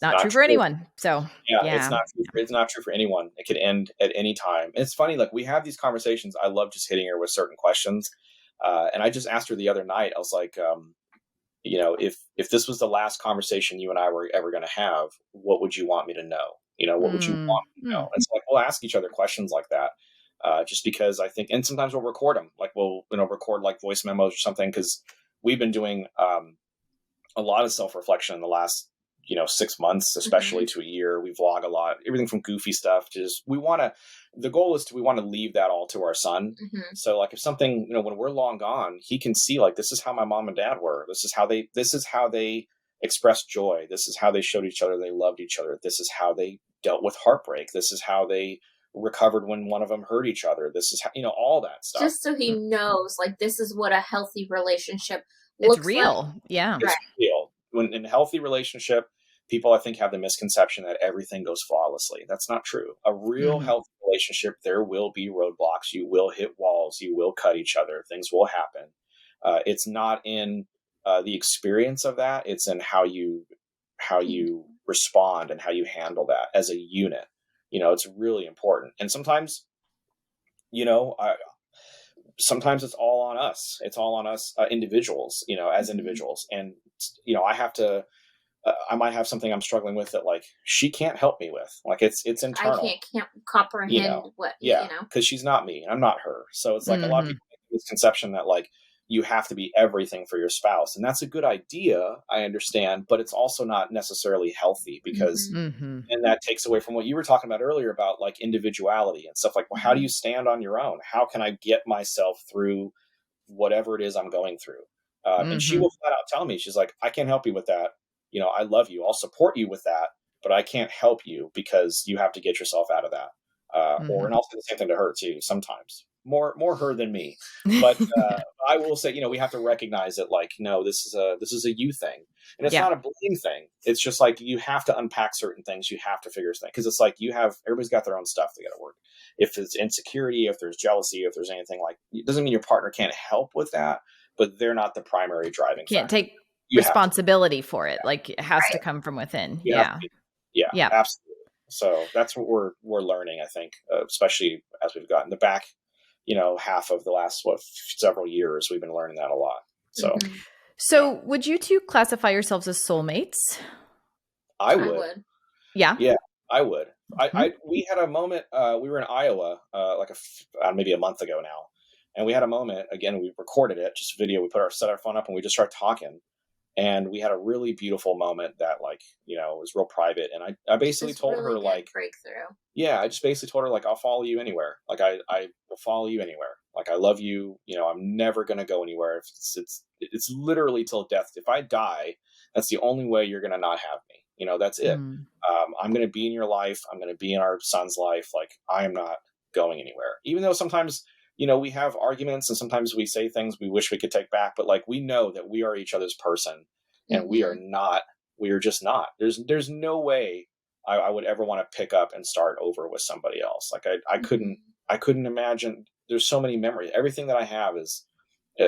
not true for anyone. So it's not true for anyone. It could end at any time. And it's funny, like we have these conversations. I love just hitting her with certain questions. And I just asked her the other night, I was like, if this was the last conversation you and I were ever going to have, what would you want me to know? What would you want me to know? And so like, we'll ask each other questions like that, just because I think, and sometimes we'll record them, like we'll, record like voice memos or something. Cause we've been doing, a lot of self-reflection in the last, 6 months, especially to a year. We vlog a lot, everything from goofy stuff to just, we want to leave that all to our son. So like if something, when we're long gone, he can see like, this is how my mom and dad were. This is how they expressed joy. This is how they showed each other they loved each other. This is how they dealt with heartbreak. This is how they recovered when one of them hurt each other. This is how, all that stuff. Just so he knows, like, this is what a healthy relationship looks real. like. Yeah. It's real. When in a healthy relationship, people, I think, have the misconception that everything goes flawlessly. That's not true. A real healthy relationship, there will be roadblocks. You will hit walls. You will cut each other. Things will happen. It's not in the experience of that. It's in how you respond and how you handle that as a unit. It's really important. And sometimes, sometimes it's all on us. It's all on us individuals, as individuals. And, I have to I might have something I'm struggling with that like she can't help me with. Like it's I internal, can't comprehend what, yeah, because she's not me and I'm not her. So it's like a lot of Mm-hmm. people make this conception that like you have to be everything for your spouse. And that's a good idea, I understand, but it's also not necessarily healthy because Mm-hmm. and that takes away from what you were talking about earlier about like individuality and stuff like, well, how do you stand on your own? How can I get myself through whatever it is I'm going through? And she Mm-hmm. will flat out tell me, she's like, I can't help you with that. I love you. I'll support you with that, but I can't help you because you have to get yourself out of that. And I'll say the same thing to her too. Sometimes more her than me, but I will say, we have to recognize that like, no, this is a you thing, and it's Yeah. not a blame thing. It's just like you have to unpack certain things. You have to figure things because it's like everybody's got their own stuff they got to work. If it's insecurity, if there's jealousy, if there's anything like, it doesn't mean your partner can't help with that, but they're not the primary driving Can't factor. take You have to. responsibility for it. Like it has to come from within. You have to Yeah. be. Yeah, Yeah. absolutely. So that's what we're learning, I think, especially as we've gotten the back, half of the last several years, we've been learning that a lot. So So would you two classify yourselves as soulmates? I I would. would. Yeah. Yeah, I would. Mhm. We had a moment. We were in Iowa, like maybe a month ago now, and we had a moment. Again, we recorded it, just video. We set our phone up, and we just started talking. And we had a really beautiful moment that was real private. And I basically It's told really her good like, breakthrough. yeah, I just basically told her like, I'll follow you anywhere. Like I will follow you anywhere. Like I love you. I'm never going to go anywhere. If it's literally till death. If I die, that's the only way you're going to not have me. That's it. Mm. I'm going to be in your life. I'm going to be in our son's life. Like I am not going anywhere, even though sometimes, we have arguments and sometimes we say things we wish we could take back, but like, we know that we are each other's person and we are just not, there's no way I would ever want to pick up and start over with somebody else. Like I couldn't imagine. There's so many memories. Everything that I have is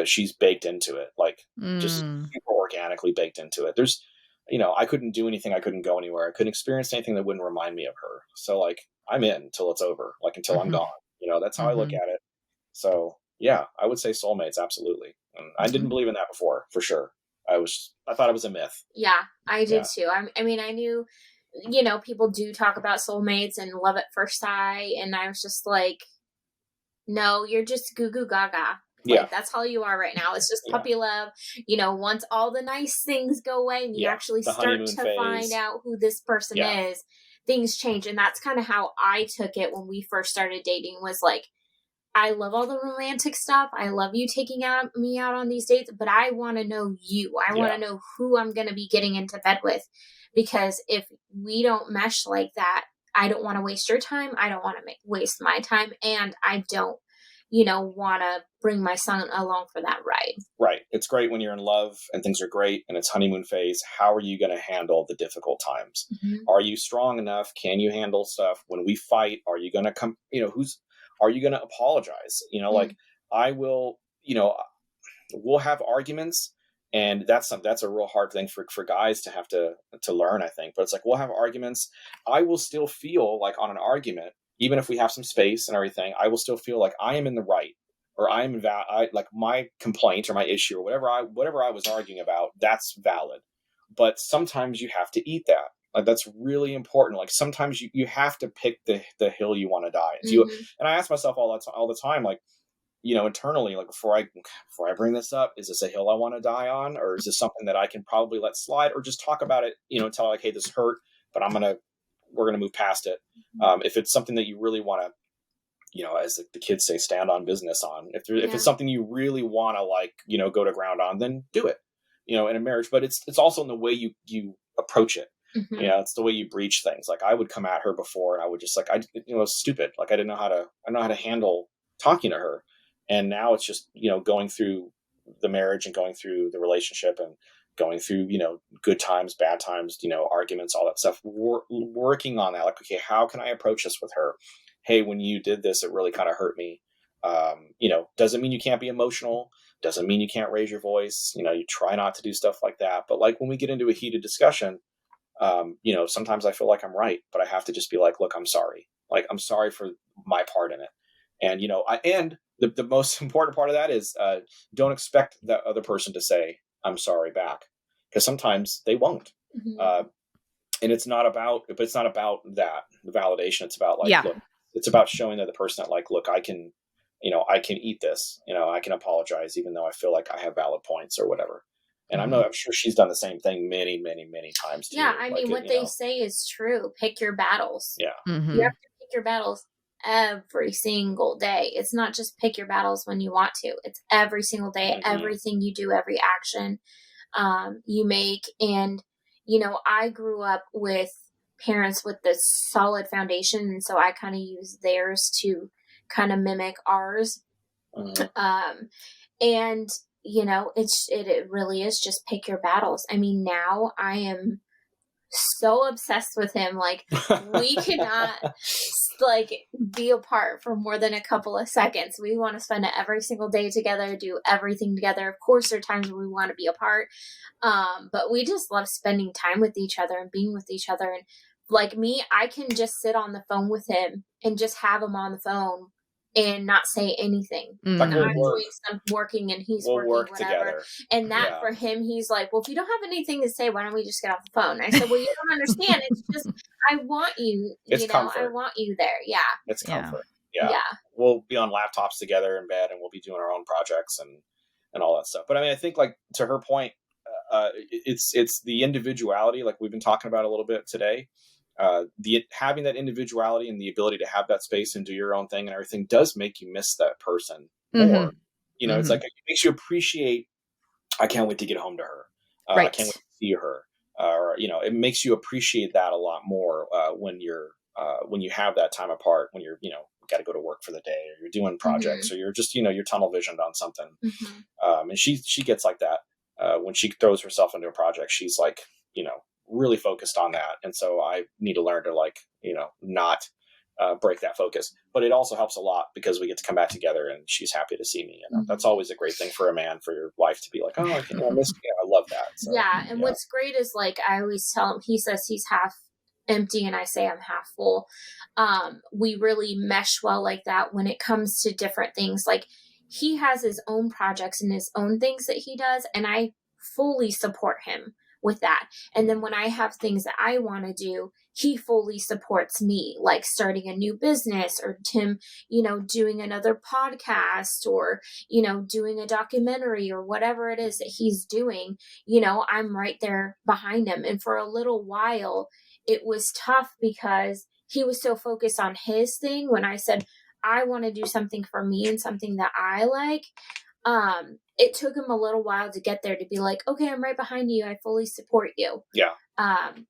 she's baked into it, like just Mm. super organically baked into it. There's, I couldn't do anything. I couldn't go anywhere. I couldn't experience anything that wouldn't remind me of her. So like, I'm in until it's over, like until I'm Mhm. gone. That's how I look Mhm. at it. So yeah, I would say soulmates, absolutely. And I didn't Mhm. believe in that before, for sure. I thought it was a myth. Yeah, I did Yeah. too. I mean, I knew, people do talk about soulmates and love at first sight, and I was just like, no, you're just goo goo gaga. Yeah. Like that's all you are right now. It's just Yeah. puppy love. Once all the nice things go away and you Yeah. actually The start honeymoon to phase. find out who this person Yeah. is, things change. And that's kind of how I took it when we first started dating, was like, I love all the romantic stuff. I love you taking me out on these dates, but I want to know you. I want Yeah. to know who I'm going to be getting into bed with, because if we don't mesh like that, I don't want to waste your time. I don't want to waste my time. And I don't, want to bring my son along for that ride. Right. It's great when you're in love and things are great and it's honeymoon phase. How are you going to handle the difficult times? Mm-hmm. Are you strong enough? Can you handle stuff? When we fight, are you going to come, are you going to apologize? Like I will, we'll have arguments, and that's a real hard thing for guys to have to learn, I think. But it's like, we'll have arguments. I will still feel like on an argument, even if we have some space and everything, I will still feel like I am in the right, or I am like my complaint or my issue or whatever I was arguing about, that's valid. But sometimes you have to eat that. Like that's really important. Like sometimes you have to pick the hill you want to die. And I ask myself all the time, like, internally, like before I bring this up, is this a hill I want to die on, or is this something that I can probably let slide, or just talk about it, tell like, hey, this hurt, but we're gonna move past it. If it's something that you really want to, as the kids say, stand on business on. If it's something you really want to go to ground on, then do it. In a marriage, but it's also in the way you approach it. Mm-hmm. It's the way you breach things. Like I would come at her before, and I would just it was stupid. Like I didn't know how to handle talking to her. And now it's just, going through the marriage and going through the relationship and going through, good times, bad times, arguments, all that stuff, working on that. Like, okay, how can I approach this with her? Hey, when you did this, it really kind of hurt me. Doesn't mean you can't be emotional. Doesn't mean you can't raise your voice. You try not to do stuff like that. But like when we get into a heated discussion, sometimes I feel like I'm right, but I have to just be like, look, I'm sorry. Like, I'm sorry for my part in it. And, the most important part of that is don't expect that other person to say, I'm sorry back. Because sometimes they won't. And it's not about that validation. It's about like, look, it's about showing that the person that like, look, I can eat this, I can apologize, even though I feel like I have valid points or whatever. And I'm sure she's done the same thing many, many, many times too. Yeah. I mean, what they say is true. Pick your battles. Yeah. Mm-hmm. You have to pick your battles every single day. It's not just pick your battles when you want to. It's every single day, everything you do, every action you make. And, I grew up with parents with this solid foundation. And so I kind of use theirs to kind of mimic ours. And, it really is just pick your battles. I mean, now I am so obsessed with him. Like, we cannot like be apart for more than a couple of seconds. We want to spend every single day together, do everything together. Of course, there are times where we want to be apart. But we just love spending time with each other and being with each other. And like me, I can just sit on the phone with him and just have him on the phone and not say anything. Like I'm doing some working and he's working, whatever. Together. And that for him, he's like, well, if you don't have anything to say, why don't we just get off the phone? I said, well, you don't understand. It's just, I want you, comfort. I want you there. Yeah. It's comfort. Yeah. We'll be on laptops together in bed and we'll be doing our own projects and all that stuff. But I mean, I think like to her point, it's the individuality, like we've been talking about a little bit today. Having that individuality and the ability to have that space and do your own thing and everything does make you miss that person more. It's like, it makes you appreciate, I can't wait to get home to her. I can't wait to see her. Or, it makes you appreciate that a lot more, when you have that time apart, when you're, got to go to work for the day or you're doing projects or you're just, you're tunnel visioned on something. And she gets like that. When she throws herself into a project, she's like, really focused on that. And so I need to learn to like, not break that focus. But it also helps a lot because we get to come back together and she's happy to see me. And that's always a great thing for a man, for your wife to be like, oh, I miss you. I love that. So, and what's great is like, I always tell him, he says he's half empty and I say I'm half full. We really mesh well like that when it comes to different things. Like, he has his own projects and his own things that he does, and I fully support him with that. And then when I have things that I want to do, he fully supports me, like starting a new business or Tim, doing another podcast or, doing a documentary or whatever it is that he's doing, I'm right there behind him. And for a little while, it was tough because he was so focused on his thing. When I said, I want to do something for me and something that I like, it took him a little while to get there, to be like, okay, I'm right behind you. I fully support you. Yeah.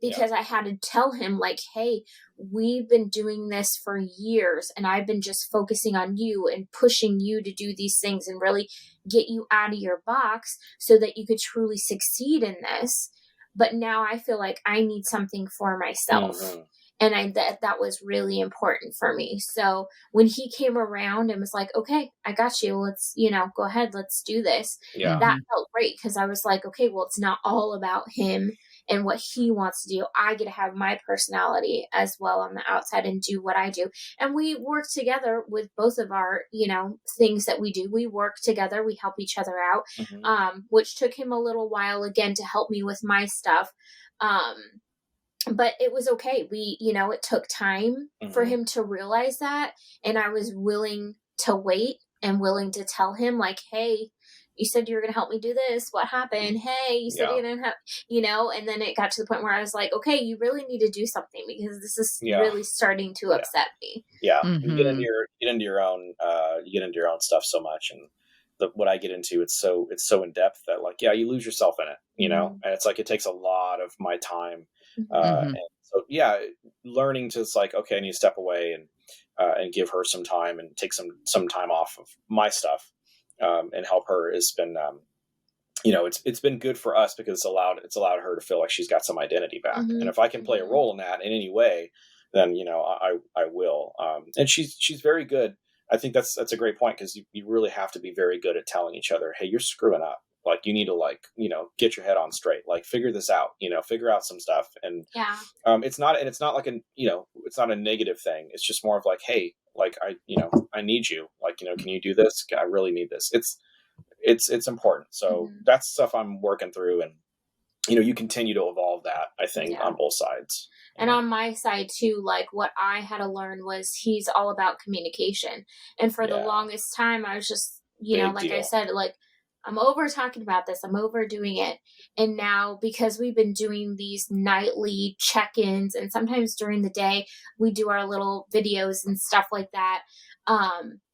Because I had to tell him like, hey, we've been doing this for years and I've been just focusing on you and pushing you to do these things and really get you out of your box so that you could truly succeed in this. But now I feel like I need something for myself. And that was really important for me. So when he came around and was like, okay, I got you. Let's, go ahead. Let's do this. Yeah. That felt great because I was like, okay, well, it's not all about him and what he wants to do. I get to have my personality as well on the outside and do what I do. And we work together with both of our, things that we do. We work together. We help each other out, which took him a little while again to help me with my stuff. But it was okay. It took time for him to realize that. And I was willing to wait and willing to tell him like, hey, you said you were going to help me do this. What happened? Hey, you said you're going to help, and then it got to the point where I was like, okay, you really need to do something because this is really starting to upset me. Yeah. You get into your own stuff so much. And what I get into, it's so in depth that like, you lose yourself in it, and it's like, it takes a lot of my time. And so, learning to, it's like, okay, I need to step away and give her some time and take some time off of my stuff, and help her has been, it's been good for us because it's allowed her to feel like she's got some identity back. And if I can play a role in that in any way, then, I will. And she's very good. I think that's a great point because you really have to be very good at telling each other, hey, you're screwing up. Like, you need to get your head on straight, like figure this out, figure out some stuff. And it's not like it's not a negative thing. It's just more of like, hey, like I need you, like, can you do this? I really need this. It's important. So that's stuff I'm working through you continue to evolve that, I think, on both sides. And on my side too, like what I had to learn was he's all about communication. And for the longest time, I was just, Big like deal. I said, like I'm over talking about this, I'm overdoing it. And now because we've been doing these nightly check-ins and sometimes during the day, we do our little videos and stuff like that.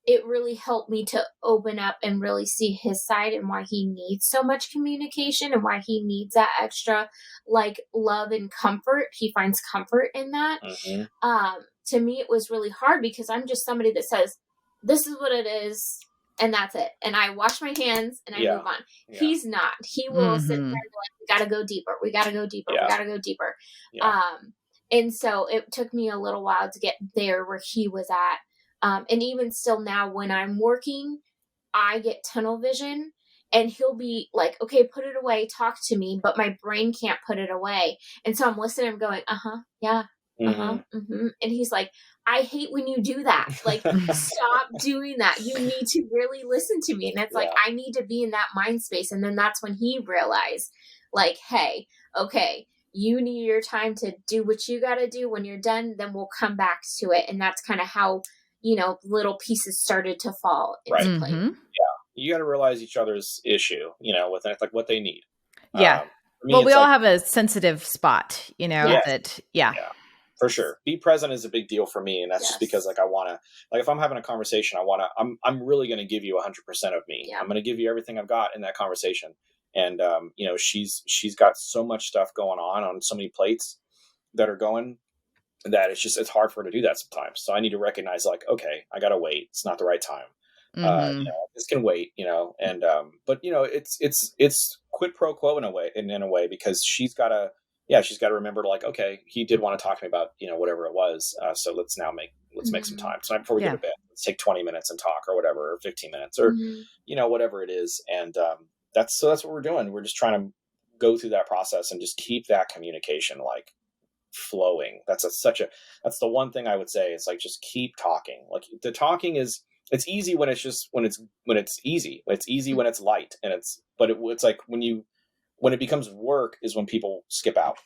It really helped me to open up and really see his side and why he needs so much communication and why he needs that extra like love and comfort. He finds comfort in that. To me, it was really hard because I'm just somebody that says, this is what it is. And that's it. And I wash my hands and I move on. He's not. He will sit there and be like, we got to go deeper. We got to go deeper. We got to go deeper. And so it took me a little while to get there where he was at. And even still now when I'm working, I get tunnel vision and he'll be like, okay, put it away, talk to me, but my brain can't put it away. And so I'm listening, I'm going, yeah, and he's like, I hate when you do that. Like, stop doing that. You need to really listen to me. And it's like, I need to be in that mind space. And then that's when he realized, like, hey, okay, you need your time to do what you got to do. When you're done, then we'll come back to it. And that's kind of how, little pieces started to fall into place. Yeah. You got to realize each other's issue, with like what they need. Yeah. Well, we all have a sensitive spot, that, for sure. Be present is a big deal for me. And that's just because like, I want to, like, if I'm having a conversation, I'm really going to give you 100% of me. I'm going to give you everything I've got in that conversation. And, she's got so much stuff going on so many plates that are going that it's hard for her to do that sometimes. So I need to recognize like, okay, I got to wait. It's not the right time. This can wait, and, but it's quid pro quo in a way, because she's got to remember like, okay, he did want to talk to me about, whatever it was. So let's make some time tonight before we go to bed. Let's take 20 minutes and talk or whatever, or 15 minutes or, whatever it is. And, that's what we're doing. We're just trying to go through that process and just keep that communication like flowing. That's the one thing I would say is like, just keep talking. Like the talking it's easy when it's easy. It's easy when it's light but it's like when it becomes work is when people skip out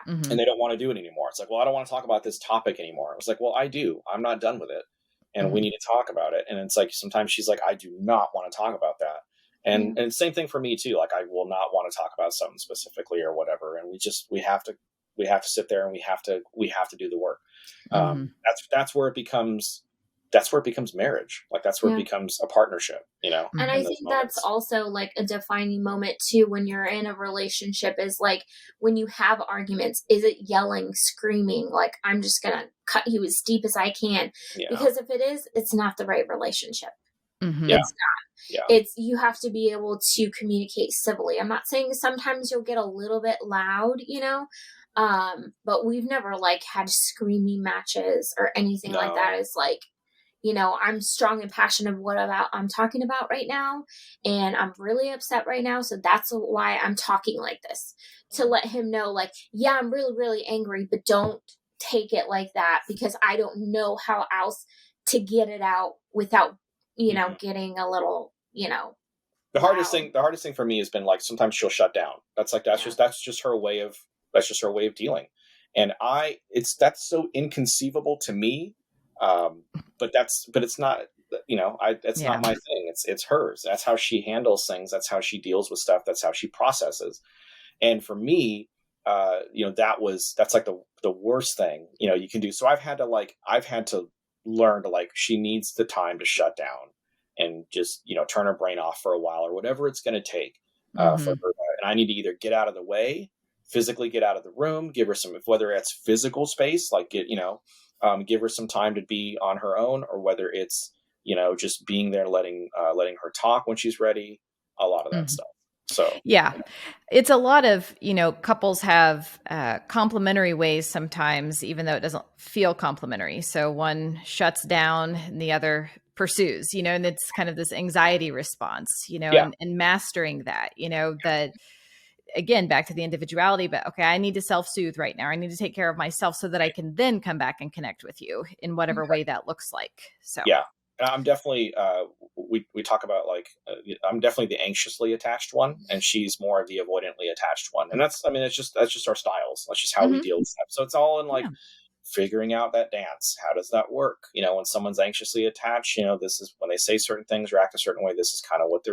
and they don't want to do it anymore. It's like, well, I don't want to talk about this topic anymore. It's like, well, I do, I'm not done with it. And we need to talk about it. And it's like, sometimes she's like, I do not want to talk about that. And same thing for me too. Like I will not want to talk about something specifically or whatever. And we have to sit there and we have to do the work. That's where it becomes marriage. Like that's where it becomes a partnership, And I think that's also like a defining moment too, when you're in a relationship, is like when you have arguments, is it yelling, screaming? Like, I'm just going to cut you as deep as I can. Because if it is, it's not the right relationship. It's not. It's, you have to be able to communicate civilly. I'm not saying sometimes you'll get a little bit loud, but we've never like had screaming matches or anything like that. It's like, I'm strong and passionate of what I'm talking about right now. And I'm really upset right now. So that's why I'm talking like this, to let him know, like, yeah, I'm really, really angry, but don't take it like that, because I don't know how else to get it out without, getting a little, the hardest thing for me has been like, sometimes she'll shut down. That's just her way of dealing. And that's so inconceivable to me. But it's not, not my thing. It's hers. That's how she handles things. That's how she deals with stuff. That's how she processes. And for me, that's like the worst thing, you can do. So I've had to learn to like, she needs the time to shut down and just, turn her brain off for a while or whatever it's going to take, for her. And I need to either get out of the way, physically get out of the room, give her some, whether it's physical space, like give her some time to be on her own, or whether it's, just being there, letting her talk when she's ready, a lot of that stuff. So, it's a lot of, couples have complementary ways sometimes, even though it doesn't feel complementary. So one shuts down and the other pursues, and it's kind of this anxiety response, and mastering that, that, again, back to the individuality, but okay, I need to self-soothe right now. I need to take care of myself so that I can then come back and connect with you in whatever way that looks like. So, And I'm definitely, we talk about like, I'm definitely the anxiously attached one, and she's more of the avoidantly attached one. And that's just our styles. That's just how we deal with stuff. So it's all in like figuring out that dance. How does that work? When someone's anxiously attached, this is when they say certain things or act a certain way, this is kind of what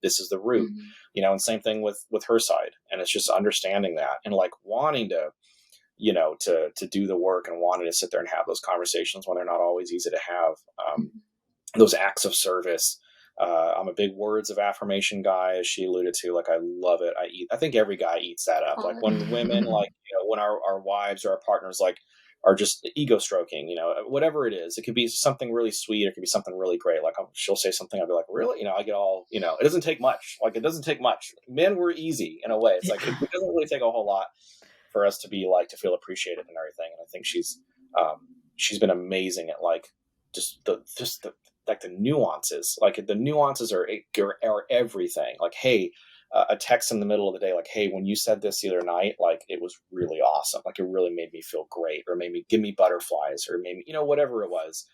this is the root, and same thing with her side. And it's just understanding that and like wanting to, to do the work and wanting to sit there and have those conversations when they're not always easy to have. Those acts of service. I'm a big words of affirmation guy, as she alluded to. Like, I love it. I think every guy eats that up. Like when women, like, when our wives or our partners, like, are just ego stroking, whatever it is, it could be something really sweet. It could be something really great. Like she'll say something. I'll be like, really? I get all, it doesn't take much. Like, it doesn't take much. Men were easy in a way. It's like, it doesn't really take a whole lot for us to be like, to feel appreciated and everything. And I think she's been amazing at like, just the like the nuances. Like the nuances are everything. Like, hey, a text in the middle of the day, like, hey, when you said this the other night, like, it was really awesome. Like, it really made me feel great, or made me give me butterflies, or maybe, whatever it was.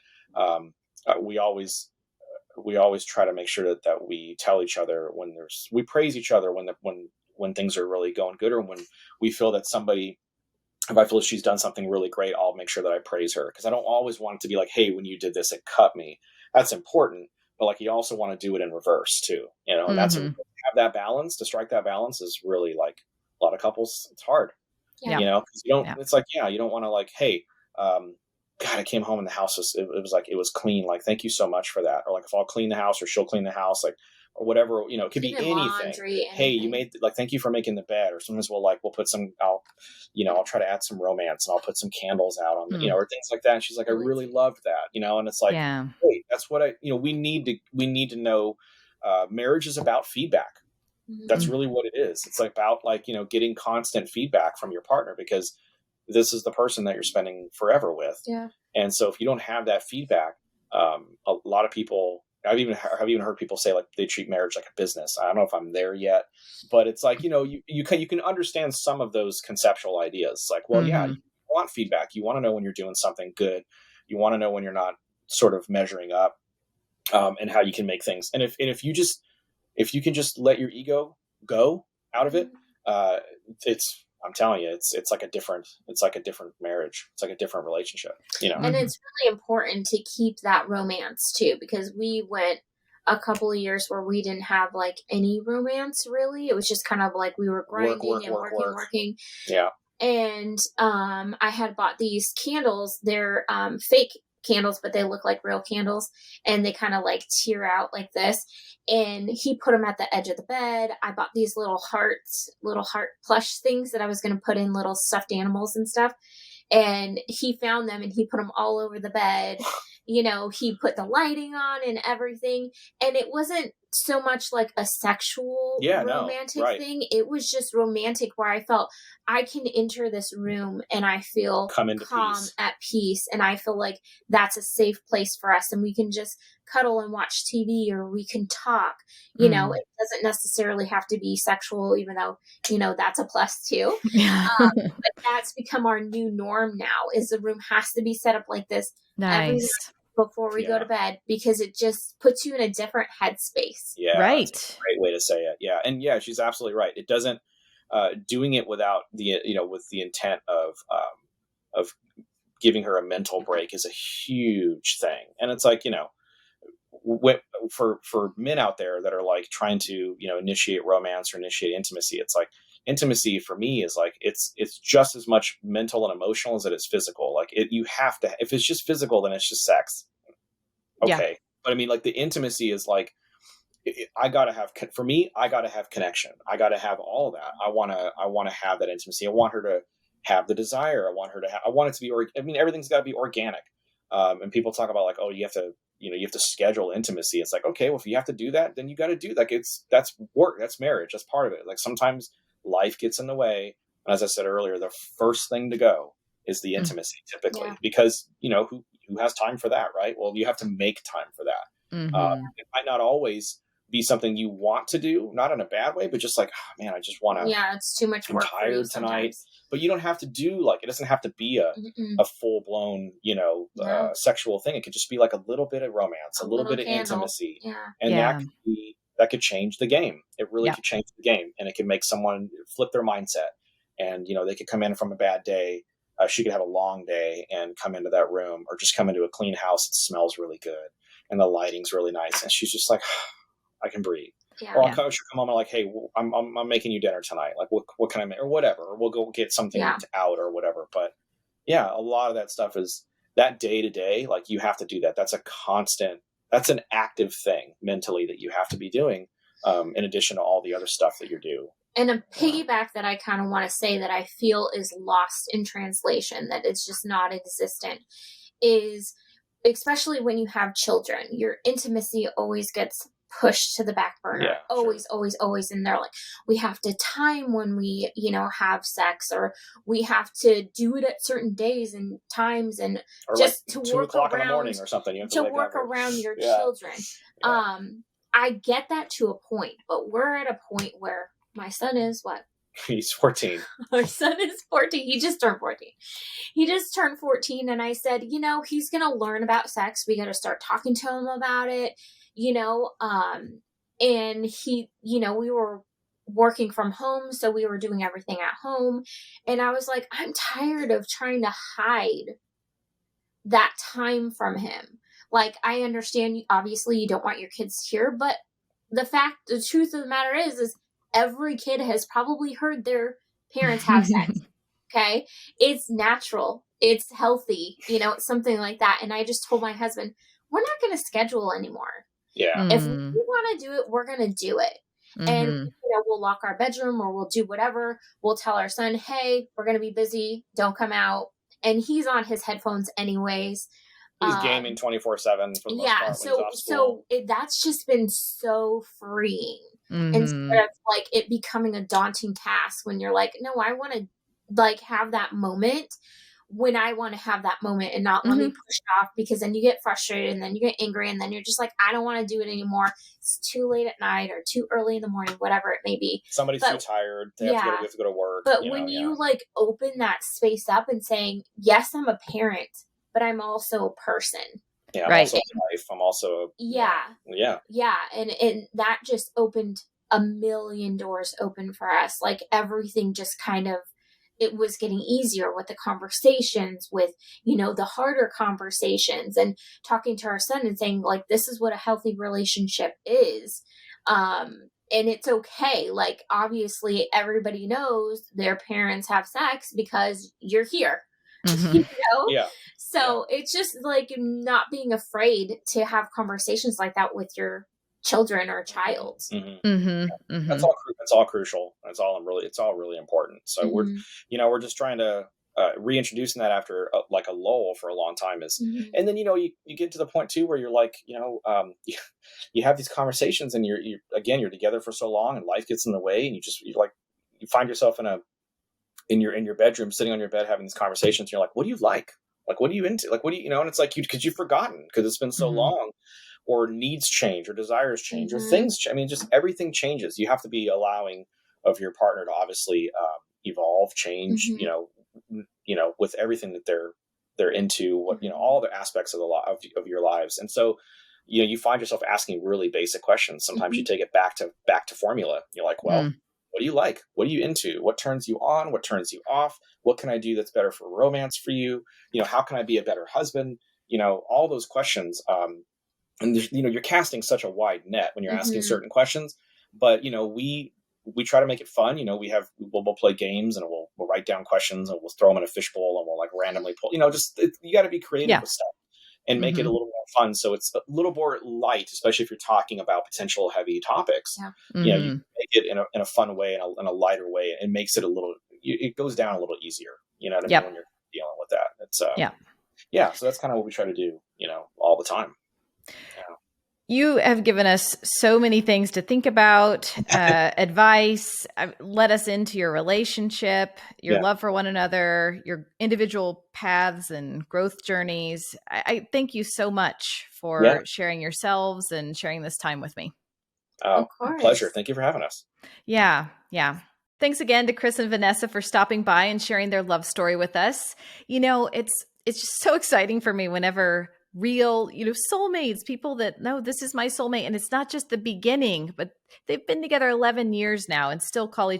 We always try to make sure that we tell each other we praise each other when things are really going good, or when we feel that if I feel she's done something really great, I'll make sure that I praise her. Cause I don't always want it to be like, hey, when you did this, it cut me. That's important. But like, you also want to do it in reverse too, and that's have that balance. To strike that balance is really, like, a lot of couples, it's hard, cause you don't, it's like, you don't want to like, hey, God, I came home and the house it was clean. Like, thank you so much for that. Or like, if I'll clean the house or she'll clean the house, like, or whatever, it could be anything. Laundry, hey, you made, like, thank you for making the bed. Or sometimes we'll put some, I'll try to add some romance, and I'll put some candles out on the, or things like that. And she's like, I really loved that, and it's like, wait, that's what we need to know. Marriage is about feedback. That's really what it is. It's like about, like, getting constant feedback from your partner, because this is the person that you're spending forever with. Yeah. And so if you don't have that feedback, a lot of people, I've even heard people say, like, they treat marriage like a business. I don't know if I'm there yet, but it's like, you can understand some of those conceptual ideas. Like, well, yeah, you want feedback. You want to know when you're doing something good. You want to know when you're not sort of measuring up, and how you can make things. And if you can just let your ego go out of it, I'm telling you, it's like a different marriage. It's like a different relationship, And it's really important to keep that romance too, because we went a couple of years where we didn't have like any romance really. It was just kind of like we were grinding and working. Yeah. And I had bought these candles. They're fake candles, but they look like real candles, and they kind of like tear out like this. And he put them at the edge of the bed. I bought these little heart plush things that I was going to put in little stuffed animals and stuff. And he found them and he put them all over the bed. He put the lighting on and everything. And it wasn't so much like a sexual romantic thing. It was just romantic, where I felt I can enter this room and I feel calm, at peace. And I feel like that's a safe place for us. And we can just cuddle and watch TV, or we can talk. It doesn't necessarily have to be sexual, even though, that's a plus too. But that's become our new norm now, is the room has to be set up like this every night before we go to bed, because it just puts you in a different headspace. Yeah. Right. That's a great way to say it. Yeah. And yeah, she's absolutely right. It doesn't, doing it without the, with the intent of giving her a mental break is a huge thing. And it's like, for men out there that are like trying to, initiate romance or initiate intimacy, it's like, intimacy for me is like, it's just as much mental and emotional as it is physical. Like, you have to, if it's just physical, then it's just sex. Okay. Yeah. But I mean, like, the intimacy is like, I gotta have connection. I gotta have all of that. I want to have that intimacy. I want her to have the desire. I want it to be, everything's gotta be organic. And people talk about like, oh, you have to schedule intimacy. It's like, okay, well, if you have to do that, then you got to do like, that's work. That's marriage. That's part of it. Like, sometimes life gets in the way. And as I said earlier, the first thing to go is the intimacy typically, because, who has time for that? Right. Well, you have to make time for that. It might not always be something you want to do, not in a bad way, but just like, oh, man, I just want to. Yeah, it's too much work. I'm tired tonight. But you don't have to do like, it doesn't have to be a full blown, sexual thing. It could just be like a little bit of romance, a little bit of intimacy, and that could change the game. It really could change the game, and it could make someone flip their mindset. And they could come in from a bad day. She could have a long day and come into that room, or just come into a clean house that smells really good and the lighting's really nice, and she's just like, I can breathe. Yeah. Or she'll come home and like, hey, I'm making you dinner tonight. Like, what can I make, or whatever. Or we'll go get something out or whatever. But yeah, a lot of that stuff is that day to day. Like, you have to do that. That's a constant. That's an active thing mentally that you have to be doing, in addition to all the other stuff that you do. And a piggyback that I kind of want to say that I feel is lost in translation, that it's just not existent, is especially when you have children, your intimacy always gets pushed to the back burner. Yeah, always. And they're like, we have to time when we, have sex, or we have to do it at certain days and times, and or just like to 2 work o'clock around, in the morning or something. You have to work around your children. Yeah. I get that to a point, but we're at a point where my son is what? He's 14. Our son is 14. He just turned 14. He just turned 14. And I said, he's going to learn about sex. We got to start talking to him about it, and he, we were working from home. So we were doing everything at home. And I was like, I'm tired of trying to hide that time from him. Like, I understand, obviously you don't want your kids here, but the truth of the matter is every kid has probably heard their parents have sex. Okay. It's natural. It's healthy, it's something like that. And I just told my husband, we're not going to schedule anymore. Yeah. If we want to do it, we're going to do it. Mm-hmm. And, we'll lock our bedroom, or we'll do whatever. We'll tell our son, hey, we're going to be busy. Don't come out. And he's on his headphones anyways. He's gaming 24/7 for the most part when he's off school. That's just been so freeing. Mm-hmm. Instead of like it becoming a daunting task when you're like, no, I want to like have that moment when I want to have that moment, and not let me push it off, because then you get frustrated and then you get angry and then you're just like, I don't want to do it anymore. It's too late at night or too early in the morning, whatever it may be. Somebody's too tired. They have to go to work. But when you like open that space up and saying, yes, I'm a parent, but I'm also a person. Yeah, I'm also a wife. I'm also Yeah. And that just opened a million doors open for us. Like, everything just kind of, it was getting easier with the conversations, with, the harder conversations, and talking to our son and saying, like, this is what a healthy relationship is. And it's okay. Like, obviously everybody knows their parents have sex because you're here. Mm-hmm. Yeah. So it's just like not being afraid to have conversations like that with your children or child. Mm-hmm. Mm-hmm. Mm-hmm. That's all crucial. It's all really important. So we're just trying to reintroducing that after like a lull for a long time is, and then you get to the point too where you're like, you have these conversations, and you're together for so long, and life gets in the way, and you find yourself in your bedroom, sitting on your bed, having these conversations. And you're like, what do you like? Like, what are you into? Like, what do you, and it's like, because you've forgotten, because it's been so long, or needs change, or desires change, or things. Just everything changes. You have to be allowing of your partner to obviously evolve, change, with everything that they're into, what, all the aspects of of your lives. And so, you find yourself asking really basic questions. Sometimes you take it back to formula. You're like, well, what do you like? What are you into? What turns you on? What turns you off? What can I do that's better for romance for you? How can I be a better husband? All those questions. And you're casting such a wide net when you're asking certain questions, but we try to make it fun. We'll play games, and we'll write down questions, and we'll throw them in a fishbowl, and we'll like randomly pull, you got to be creative with stuff and make it a little more fun. So it's a little more light, especially if you're talking about potential heavy topics. Yeah. You make it in a fun way, in a lighter way, and makes it it goes down a little easier, when you're dealing with that. It's so that's kind of what we try to do, all the time. Yeah. You have given us so many things to think about, advice, let us into your relationship, your love for one another, your individual paths and growth journeys. I thank you so much for sharing yourselves and sharing this time with me. Of course. Pleasure. Thank you for having us. Yeah. Thanks again to Chris and Vanessa for stopping by and sharing their love story with us. It's just so exciting for me whenever real, soulmates, people that know this is my soulmate, and it's not just the beginning, but they've been together 11 years now and still call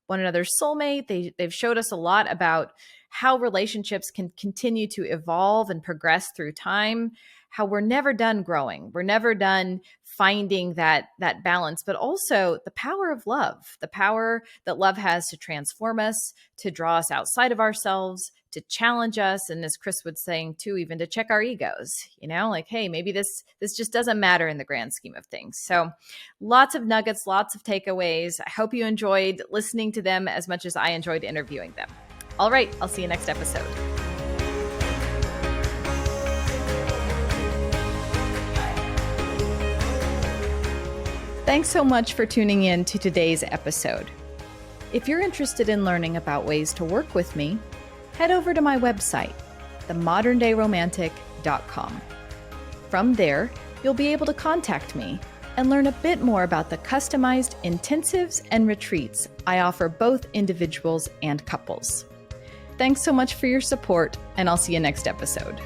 one another's soulmate. They've showed us a lot about how relationships can continue to evolve and progress through time, how we're never done growing. We're never done finding that balance, but also the power of love, the power that love has to transform us, to draw us outside of ourselves, to challenge us. And as Chris was saying too, even to check our egos, like, hey, maybe this just doesn't matter in the grand scheme of things. So lots of nuggets, lots of takeaways. I hope you enjoyed listening to them as much as I enjoyed interviewing them. All right, I'll see you next episode. Thanks so much for tuning in to today's episode. If you're interested in learning about ways to work with me, head over to my website, themoderndayromantic.com. From there, you'll be able to contact me and learn a bit more about the customized intensives and retreats I offer both individuals and couples. Thanks so much for your support, and I'll see you next episode.